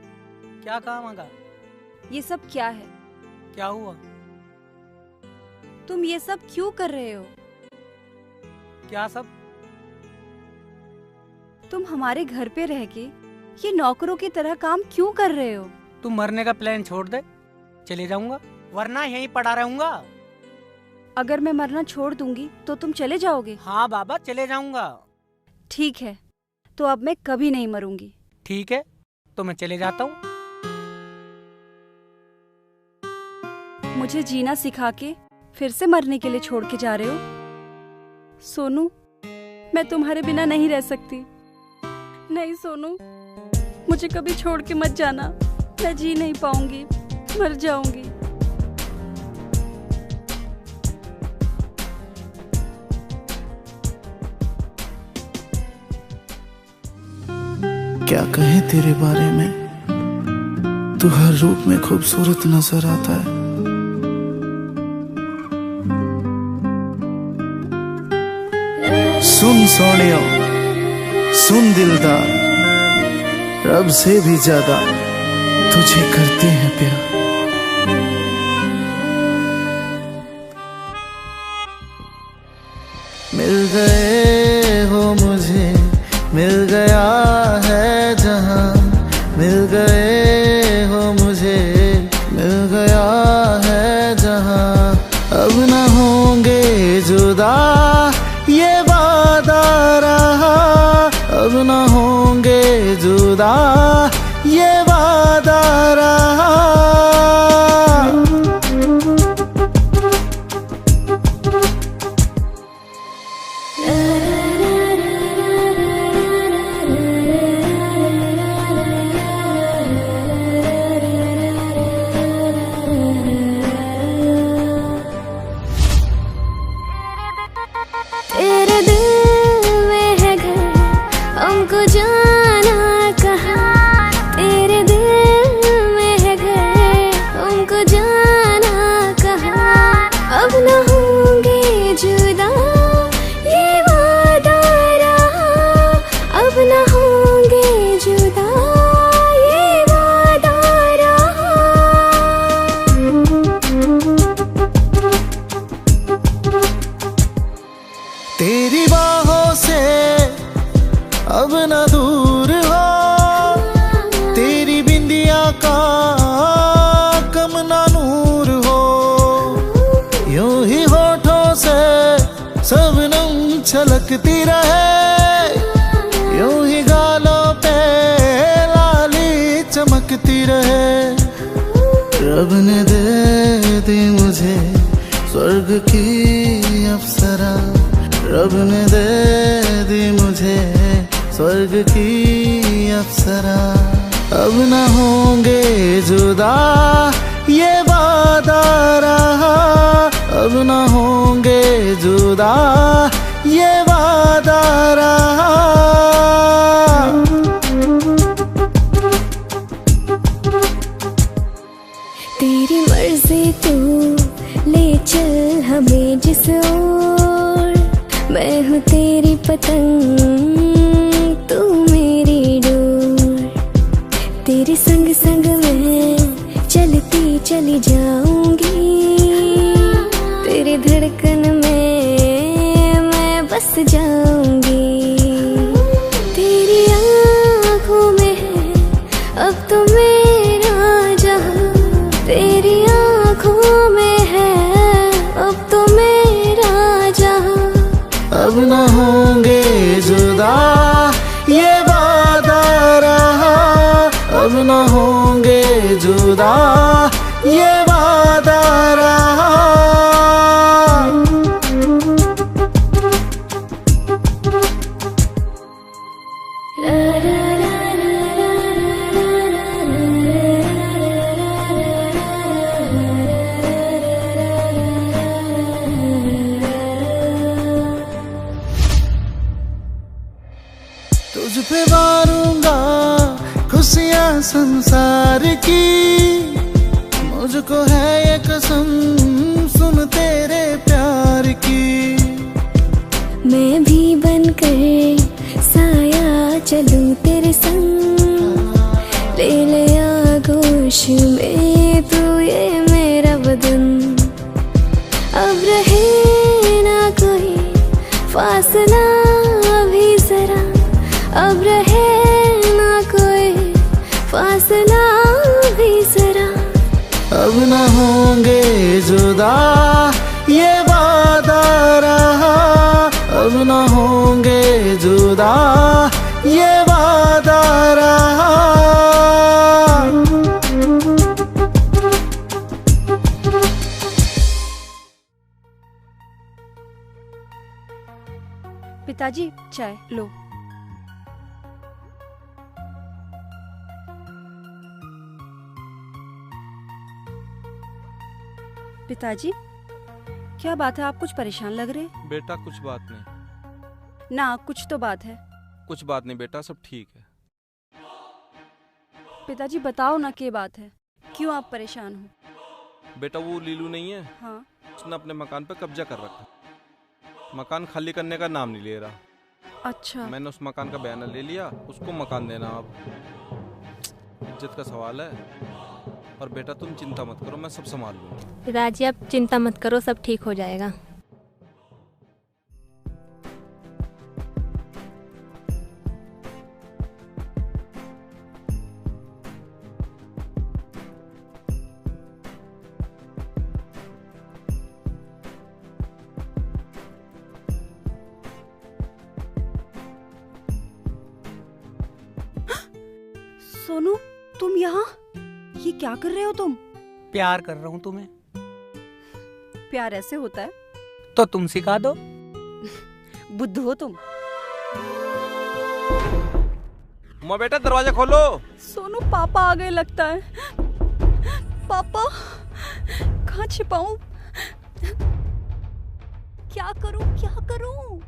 क्या काम आगा? ये सब क्या है? क्या हुआ? तुम ये सब क्यों कर रहे हो? क्या सब? तुम हमारे घर पे रह के ये नौकरों की तरह काम क्यों कर रहे हो? तुम मरने का प्लान छोड़ दे, चले जाऊंगा, वरना यहीं पड़ा रहूंगा। अगर मैं मरना छोड़ दूंगी तो तुम चले जाओगे? हाँ बाबा, चले जाऊंगा। ठीक है, तो अब मैं कभी नहीं मरूंगी। ठीक है, तो मैं चले जाता हूँ। मुझे जीना सिखा के फिर से मरने के लिए छोड़ के जा रहे हो? सोनू, मैं तुम्हारे बिना नहीं रह सकती। नहीं सोनू, मुझे कभी छोड़ के मत जाना। मैं जी नहीं पाऊंगी, मर जाऊंगी। क्या कहें तेरे बारे में, तू हर रूप में खूबसूरत नजर आता है। सुन सोनियो, सुन दिलदार, रब से भी ज्यादा तुझे करते हैं प्यार। मिल गए हो मुझे, मिल गया है जहां, मिल गए हो मुझे, मिल गया है जहां। अब न होंगे जुदा ये वादा रहा, अब न होंगे जुदा ये वादा रहा। तेरे दिल में है घर, हमको जाना कहाँ। तेरे दिल में है घर, हमको जाना कहाँ। अब न होंगे जुदा ये वादा रहा, अब न होंगे जुदा ये वादा रहा। तेरी बाहों से अब न दूर हो, तेरी बिंदिया का कम ना नूर हो। यूं ही होठों से सबनम छलकती रहे, यूं ही गालों पे लाली चमकती रहे। रब ने दे दी मुझे स्वर्ग की अप्सरा, रब ने दे दी मुझे स्वर्ग की अप्सरा। अब न होंगे जुदा ये वादा रहा, अब न होंगे जुदा ये वादा रहा। तेरी मर्जी तू ले चल हमें जिस ओर, मैं हूँ तेरी पतंग तू मेरी डोर। तेरे संग संग मैं चलती चली जाऊंगी, तेरी धड़कन में मैं बस जाऊंगी। तेरी आँखों में है अब तो मेरा जहां, तेरी आँखों में है अब तो मेरा जहां। अब न होंगे जुदा ये वादा रहा, अब न होंगे जुदा ये वादा रहा। तुझ पे वारूंगा खुशियाँ संसार की, मुझको है ये कसम सुन तेरे प्यार की। मैं भी बनकर साया चलूं तेरे संग, ले ले आगोश में तू ये मेरा बदन। अब रहे ना कोई फासला भी जरा, अब रहे ना कोई फासला भी जरा। अब न होंगे जुदा ये वादा रहा, अब न होंगे जुदा ये वादा रहा। पिताजी चाय लो। पिताजी क्या बात है, आप कुछ परेशान लग रहे हैं। बेटा कुछ बात नहीं। ना कुछ तो बात है। कुछ बात नहीं बेटा, सब ठीक है। पिताजी बताओ ना क्या बात है, क्यों आप परेशान हो। बेटा वो लीलू नहीं है, हाँ उसने अपने मकान पर कब्जा कर रखा, मकान खाली करने का नाम नहीं ले रहा। अच्छा मैंने उस मकान का बयाना ले लिया, उसको मकान देना। अब इज्जत का सवाल है। और बेटा तुम चिंता मत करो, मैं सब संभाल लूंगा। पिताजी आप चिंता मत करो, सब ठीक हो जाएगा। सोनू तुम यहाँ, ये क्या कर रहे हो तुम। प्यार कर रहा हूँ तुम्हें। प्यार ऐसे होता है तो तुम सिखा दो। बुद्धू हो तुम। माँ बेटा दरवाजा खोलो। सोनू पापा आ गए लगता है। पापा कहाँ छिपाऊं, क्या करूं क्या करूं।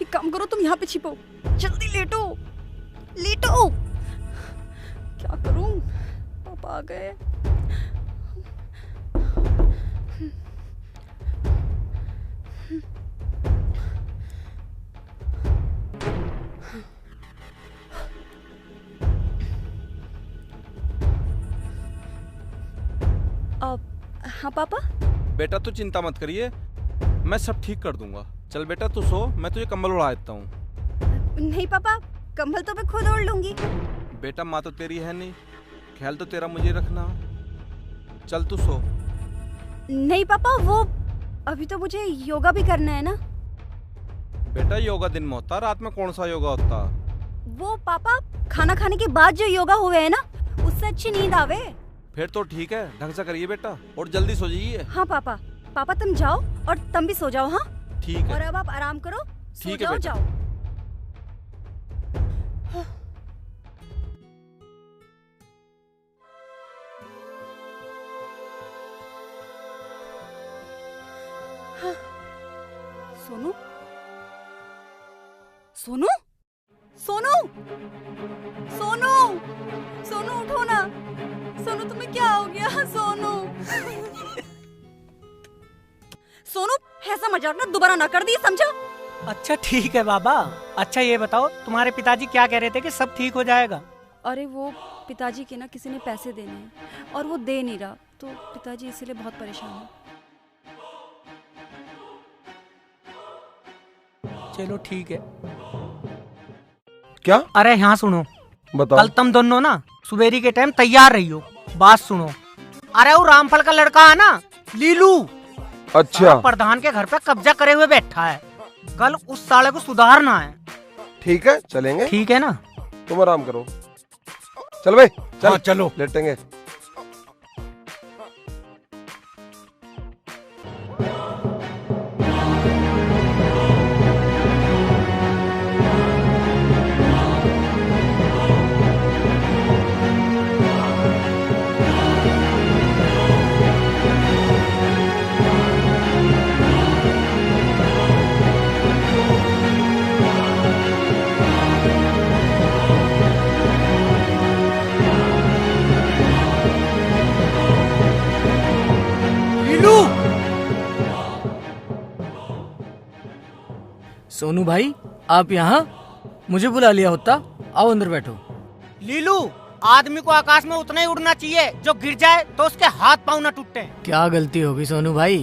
एक काम करो तुम यहाँ पे छिपो, जल्दी लेटो लेटो। क्या करूं, पापा आ गए। हाँ पापा। बेटा तू चिंता मत करिए, मैं सब ठीक कर दूंगा। चल बेटा तू सो, मैं तुझे कंबल उड़ा देता हूँ। नहीं पापा, कंबल तो मैं खुद ओढ़ लूंगी। बेटा माँ तो तेरी है नहीं, ख्याल तो तेरा मुझे रखना। चल तू सो। नहीं पापा, वो अभी तो मुझे योगा भी करना है ना। बेटा योगा दिन में होता, रात में कौन सा योगा होता। वो पापा खाना खाने के बाद जो योगा हुए है ना, उससे अच्छी नींद आवे। फिर तो ठीक है, ढंग से करिए बेटा और जल्दी सो जाइए। हाँ पापा, पापा तुम जाओ और तुम भी सो जाओ। हाँ ठीक है। और अब आप आराम करो, सो ठीक है जाओ बेटा। जाओ। सोनू सोनू सोनू सोनू सोनू उठो ना। सोनू तुम्हें क्या हो गया? सोनू सोनू ऐसा मजाक ना दोबारा ना कर दी, समझा? अच्छा ठीक है बाबा। अच्छा ये बताओ तुम्हारे पिताजी क्या कह रहे थे कि सब ठीक हो जाएगा? अरे वो पिताजी के ना किसी ने पैसे देने हैं और वो दे नहीं रहा, तो पिताजी इसीलिए बहुत परेशान है। चलो ठीक है। क्या? अरे यहाँ सुनो, बताओ। कल तुम दोनों ना सुबेरी के टाइम तैयार रही हो। बात सुनो, अरे वो रामफल का लड़का है ना लीलू, अच्छा प्रधान के घर पे कब्जा करे हुए बैठा है। कल उस साले को सुधारना है। ठीक है चलेंगे। ठीक है ना? तुम आराम करो। चल भाई चल। हाँ, चलो लेटेंगे। सोनू भाई आप यहाँ? मुझे बुला लिया होता। आओ अंदर बैठो। लीलू, आदमी को आकाश में उतना ही उड़ना चाहिए जो गिर जाए तो उसके हाथ पाँव न टूटे। क्या गलती होगी सोनू भाई?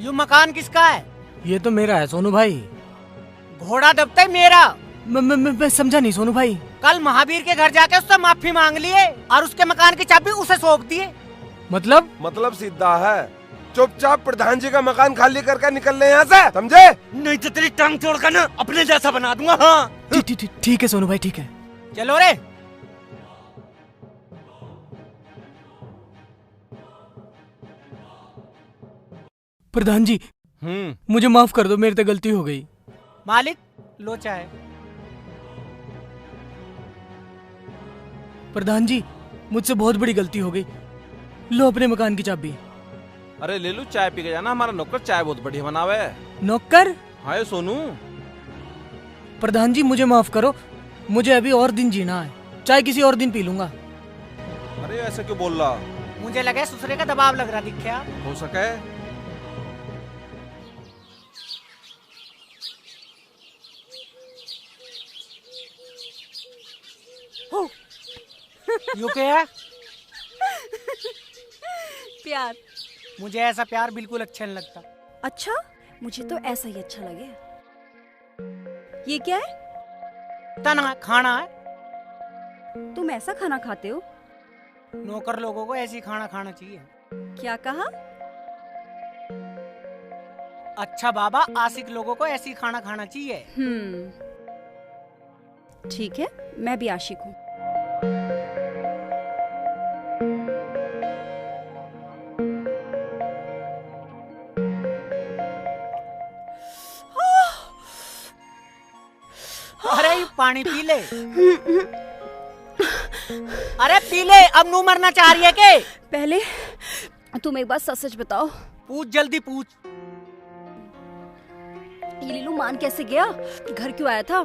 ये मकान किसका है? ये तो मेरा है सोनू भाई। घोड़ा दबता है मेरा। मैं समझा नहीं सोनू भाई। कल महावीर के घर जाके उससे माफी मांग लिए और उसके मकान की चाबी उसे सौंप दिए। मतलब सीधा है, चुपचाप प्रधान जी का मकान खाली करके निकल ले यहाँ से, समझे? नहीं तो तेरी टांग तोड़कर ना अपने जैसा बना दूंगा। हाँ ठीक है सोनू भाई, ठीक है। चलो रे। प्रधान जी मुझे माफ कर दो, मेरे से गलती हो गई। मालिक लो चाय। प्रधान जी मुझसे बहुत बड़ी गलती हो गई, लो अपने मकान की चाबी। अरे ले लू, चाय पी के जाना। हमारा नौकर चाय बहुत बढ़िया बनावे। नौकर? हाय सोनू। प्रधान जी मुझे माफ करो, मुझे अभी और दिन जीना है, चाय किसी और दिन पी लूंगा। अरे ऐसे क्यों बोल रहा? मुझे लगा ससुरे का दबाव लग रहा दिखा। हो सके। यू क्या? प्यार। मुझे ऐसा प्यार बिल्कुल अच्छा नहीं लगता। अच्छा, मुझे तो ऐसा ही अच्छा लगे। ये क्या है? तना खाना है। तुम ऐसा खाना खाते हो? नौकर लोगों को ऐसी खाना खाना चाहिए। क्या कहा? अच्छा बाबा, आशिक लोगों को ऐसी खाना खाना चाहिए। ठीक है, मैं भी आशिक हूँ। अरे पानी पी ले। अरे पी ले, अब नू मरना चाह रही है के? पहले तुम एक बात सच सच बताओ। पूछ, जल्दी पूछ। ये लीलू मान कैसे गया? घर क्यों आया था?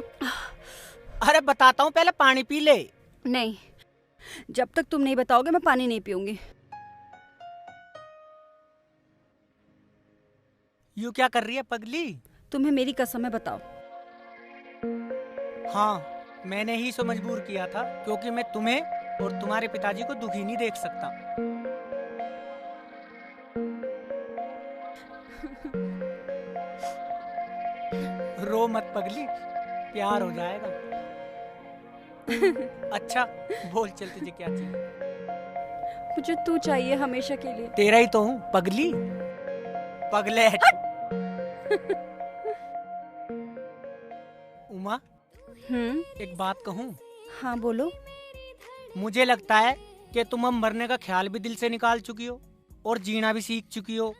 अरे बताता हूँ, पहले पानी पी ले। नहीं, जब तक तुम नहीं बताओगे मैं पानी नहीं पीऊंगी। यू क्या कर रही है पगली? तुम्हें मेरी कसम है, बताओ। हाँ, मैंने ही इसे मजबूर किया था, क्योंकि मैं तुम्हें और तुम्हारे पिताजी को दुखी नहीं देख सकता। रो मत पगली, प्यार हो जाएगा। अच्छा बोल, चल तुझे क्या चाहिए? मुझे तू चाहिए हमेशा के लिए। तेरा ही तो हूँ पगली, पगले। उमा, एक बात कहूँ? हाँ बोलो। मुझे लगता है कि तुम अब मरने का ख्याल भी दिल से निकाल चुकी हो और जीना भी सीख चुकी हो।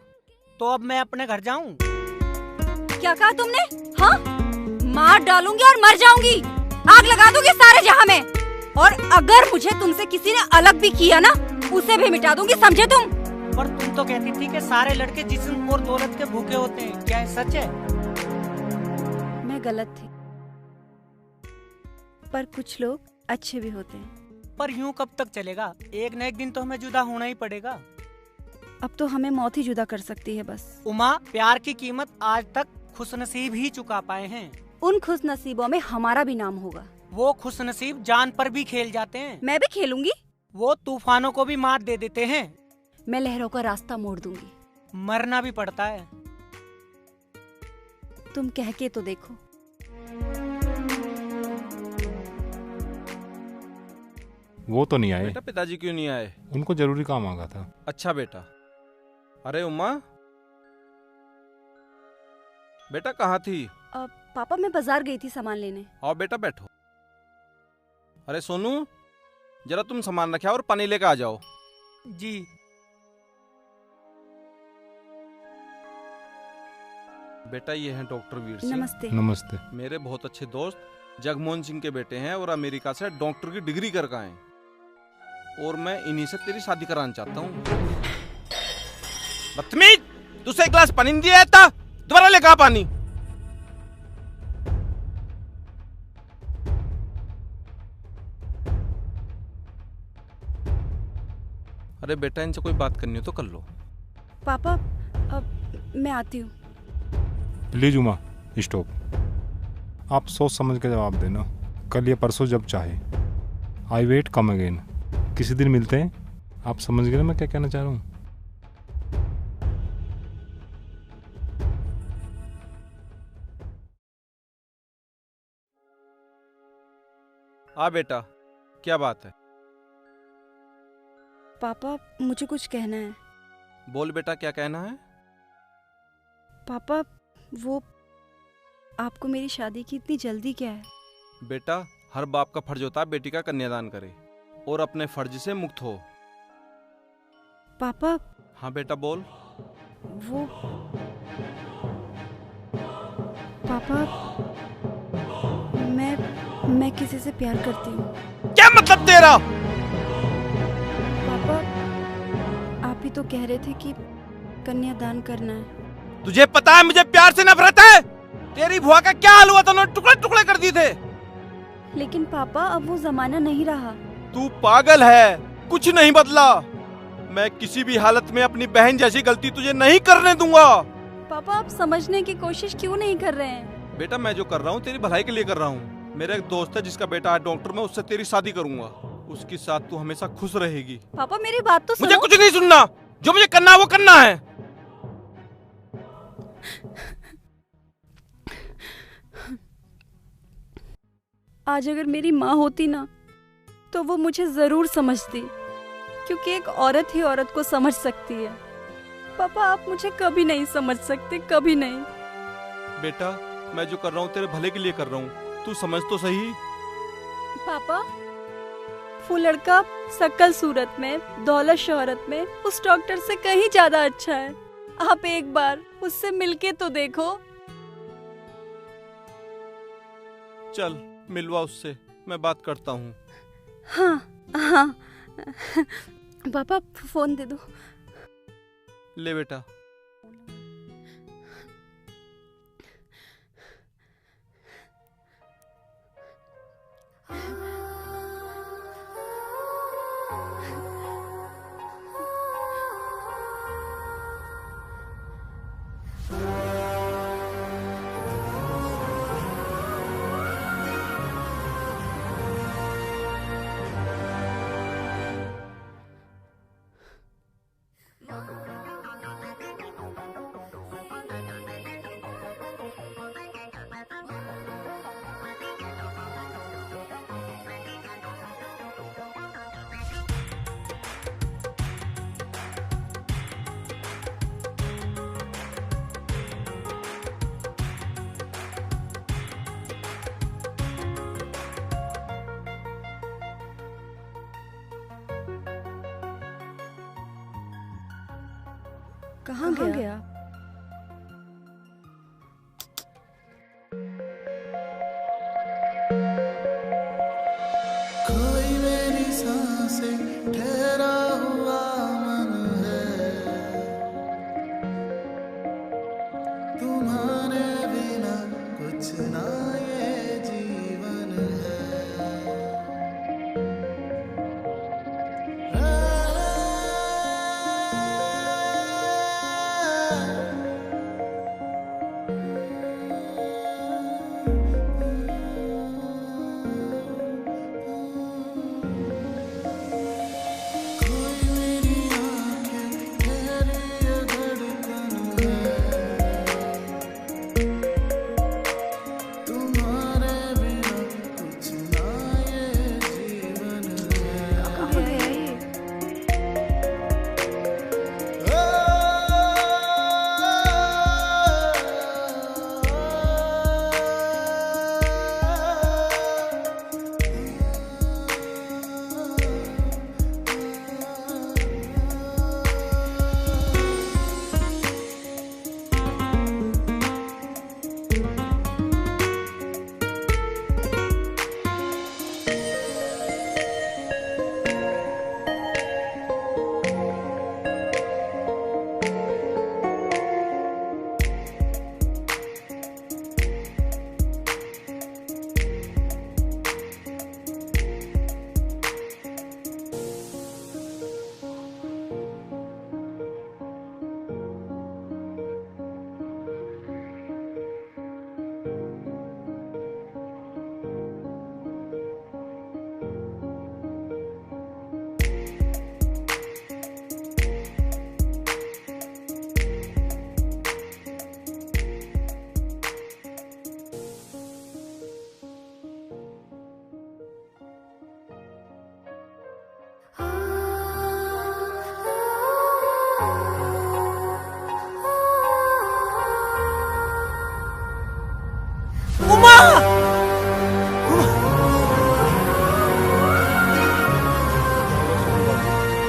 तो अब मैं अपने घर जाऊं? क्या कहा तुमने? हाँ, मार डालूंगी और मर जाऊंगी, आग लगा दूंगी सारे जहां में। और अगर मुझे तुमसे किसी ने अलग भी किया ना, उसे भी मिटा दूंगी, समझे तुम? पर तुम तो कहती थी कि सारे लड़के जिस्म और दौलत के भूखे होते हैं, क्या ये सच है? मैं गलत थी, पर कुछ लोग अच्छे भी होते हैं। पर यूं कब तक चलेगा? एक न एक दिन तो हमें जुदा होना ही पड़ेगा। अब तो हमें मौत ही जुदा कर सकती है बस। उमा, प्यार की कीमत आज तक खुशनसीब ही चुका पाए हैं। उन खुश नसीबों में हमारा भी नाम होगा। वो खुशनसीब जान पर भी खेल जाते हैं। मैं भी खेलूंगी। वो तूफानों को भी मात दे देते हैं। मैं लहरों का रास्ता मोड़ दूंगी। मरना भी पड़ता है। तुम कह के तो देखो। वो तो नहीं आए। बेटा पिताजी क्यों नहीं आए? उनको जरूरी काम आ गया था। अच्छा बेटा। अरे उमा, बेटा कहाँ थी? पापा मैं बाजार गई थी सामान लेने। आओ बेटा बैठो। अरे सोनू, जरा तुम सामान रखा और पानी लेकर आ जाओ। जी। बेटा ये हैं डॉक्टर वीर सिंह। नमस्ते। नमस्ते। मेरे बहुत अच्छे दोस्त जगमोहन सिंह के बेटे हैं और अमेरिका से डॉक्टर की डिग्री करके आए, और मैं इन्हीं से तेरी शादी कराना चाहता हूँ। बदतमीज, तुझसे एक गिलास पानी नहीं दिया था, दोबारा लेकर आ पानी। अरे बेटा इनसे कोई बात करनी हो तो कर लो। पापा अब मैं आती हूँ। Please Uma stop. आप सोच समझ के जवाब देना, कल या परसों जब चाहे। I wait come again. किसी दिन मिलते हैं। आप समझ गए ना मैं क्या कहना चाह रहा हूँ? हाँ बेटा, क्या बात है? पापा मुझे कुछ कहना है। बोल बेटा, क्या कहना है? पापा वो आपको मेरी शादी की इतनी जल्दी क्या है? बेटा हर बाप का फर्ज होता है बेटी का कन्यादान करे और अपने फर्ज से मुक्त हो। पापा। हाँ बेटा बोल। वो पापा मैं किसी से प्यार करती हूँ। क्या मतलब तेरा? पापा आप ही तो कह रहे थे कि कन्यादान करना है। तुझे पता है मुझे प्यार से नफरत है। तेरी बुआ का क्या हाल हुआ था, उन्होंने टुकड़े टुकड़े कर दिए थे। लेकिन पापा अब वो जमाना नहीं रहा। तू पागल है, कुछ नहीं बदला। मैं किसी भी हालत में अपनी बहन जैसी गलती तुझे नहीं करने दूंगा। पापा आप समझने की कोशिश क्यों नहीं कर रहे हैं? बेटा मैं जो कर रहा हूँ तेरी भलाई के लिए कर रहा हूँ। मेरा एक दोस्त है जिसका बेटा है डॉक्टर, मैं उससे तेरी शादी करूंगा। उसके साथ तू हमेशा खुश रहेगी। पापा मेरी बात तो सुनो। मुझे कुछ नहीं सुनना, जो मुझे करना है वो करना है। आज अगर मेरी माँ होती ना तो वो मुझे जरूर समझती, क्योंकि एक औरत ही औरत को समझ सकती है। पापा आप मुझे कभी नहीं समझ सकते, कभी नहीं। बेटा मैं जो कर रहा हूँ तेरे भले के लिए कर रहा हूँ, तू समझ तो सही। पापा वो लड़का शकल सूरत में, दौलत शोहरत में उस डॉक्टर से कहीं ज्यादा अच्छा है। आप एक बार उससे मिलके तो देखो। चल मिलवा उससे, मैं बात करता हूँ। हाँ हाँ पापा फोन दे दो। ले बेटा। कहाँ गया? तुम्हारे बिना कुछ ना ये जीवन है।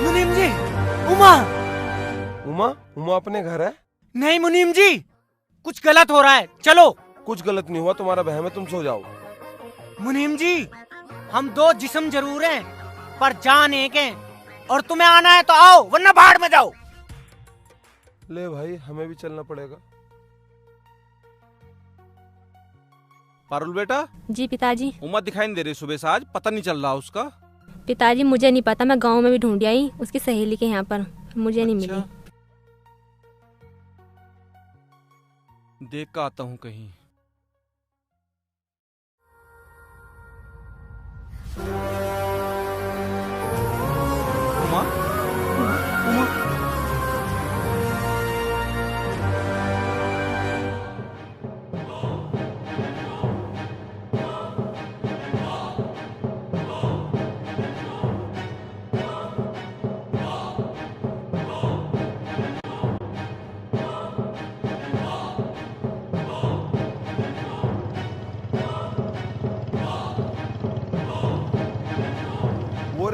मुनीम जी, उमा। उमा? उमा अपने घर है? नहीं मुनीम जी, कुछ गलत हो रहा है, चलो। कुछ गलत नहीं हुआ, तुम्हारा वहम है, तुम सो जाओ। मुनीम जी, हम दो जिस्म जरूर हैं, पर जान एक है, और तुम्हें आना है तो आओ, वरना भाड़ में जाओ। ले भाई, हमें भी चलना पड़ेगा। पारुल बेटा। जी पिताजी। उमा दिखाई नहीं दे रही सुबह से, आज पता नहीं चल रहा उसका। पिताजी मुझे नहीं पता, मैं गांव में भी ढूंढ आई उसकी सहेली के यहाँ पर, मुझे नहीं मिली। देख का आता हूँ कहीं। उमा? उमा?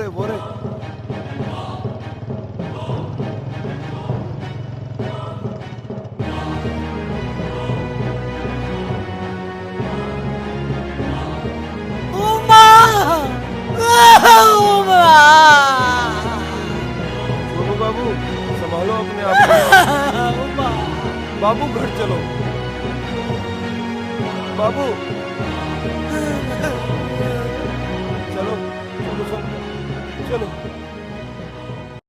वो रे। उमा! उमा! सोनू बाबू, संभालो अपने आप को। उमा! बाबू घर चलो। बाबू चलो चलो चलो।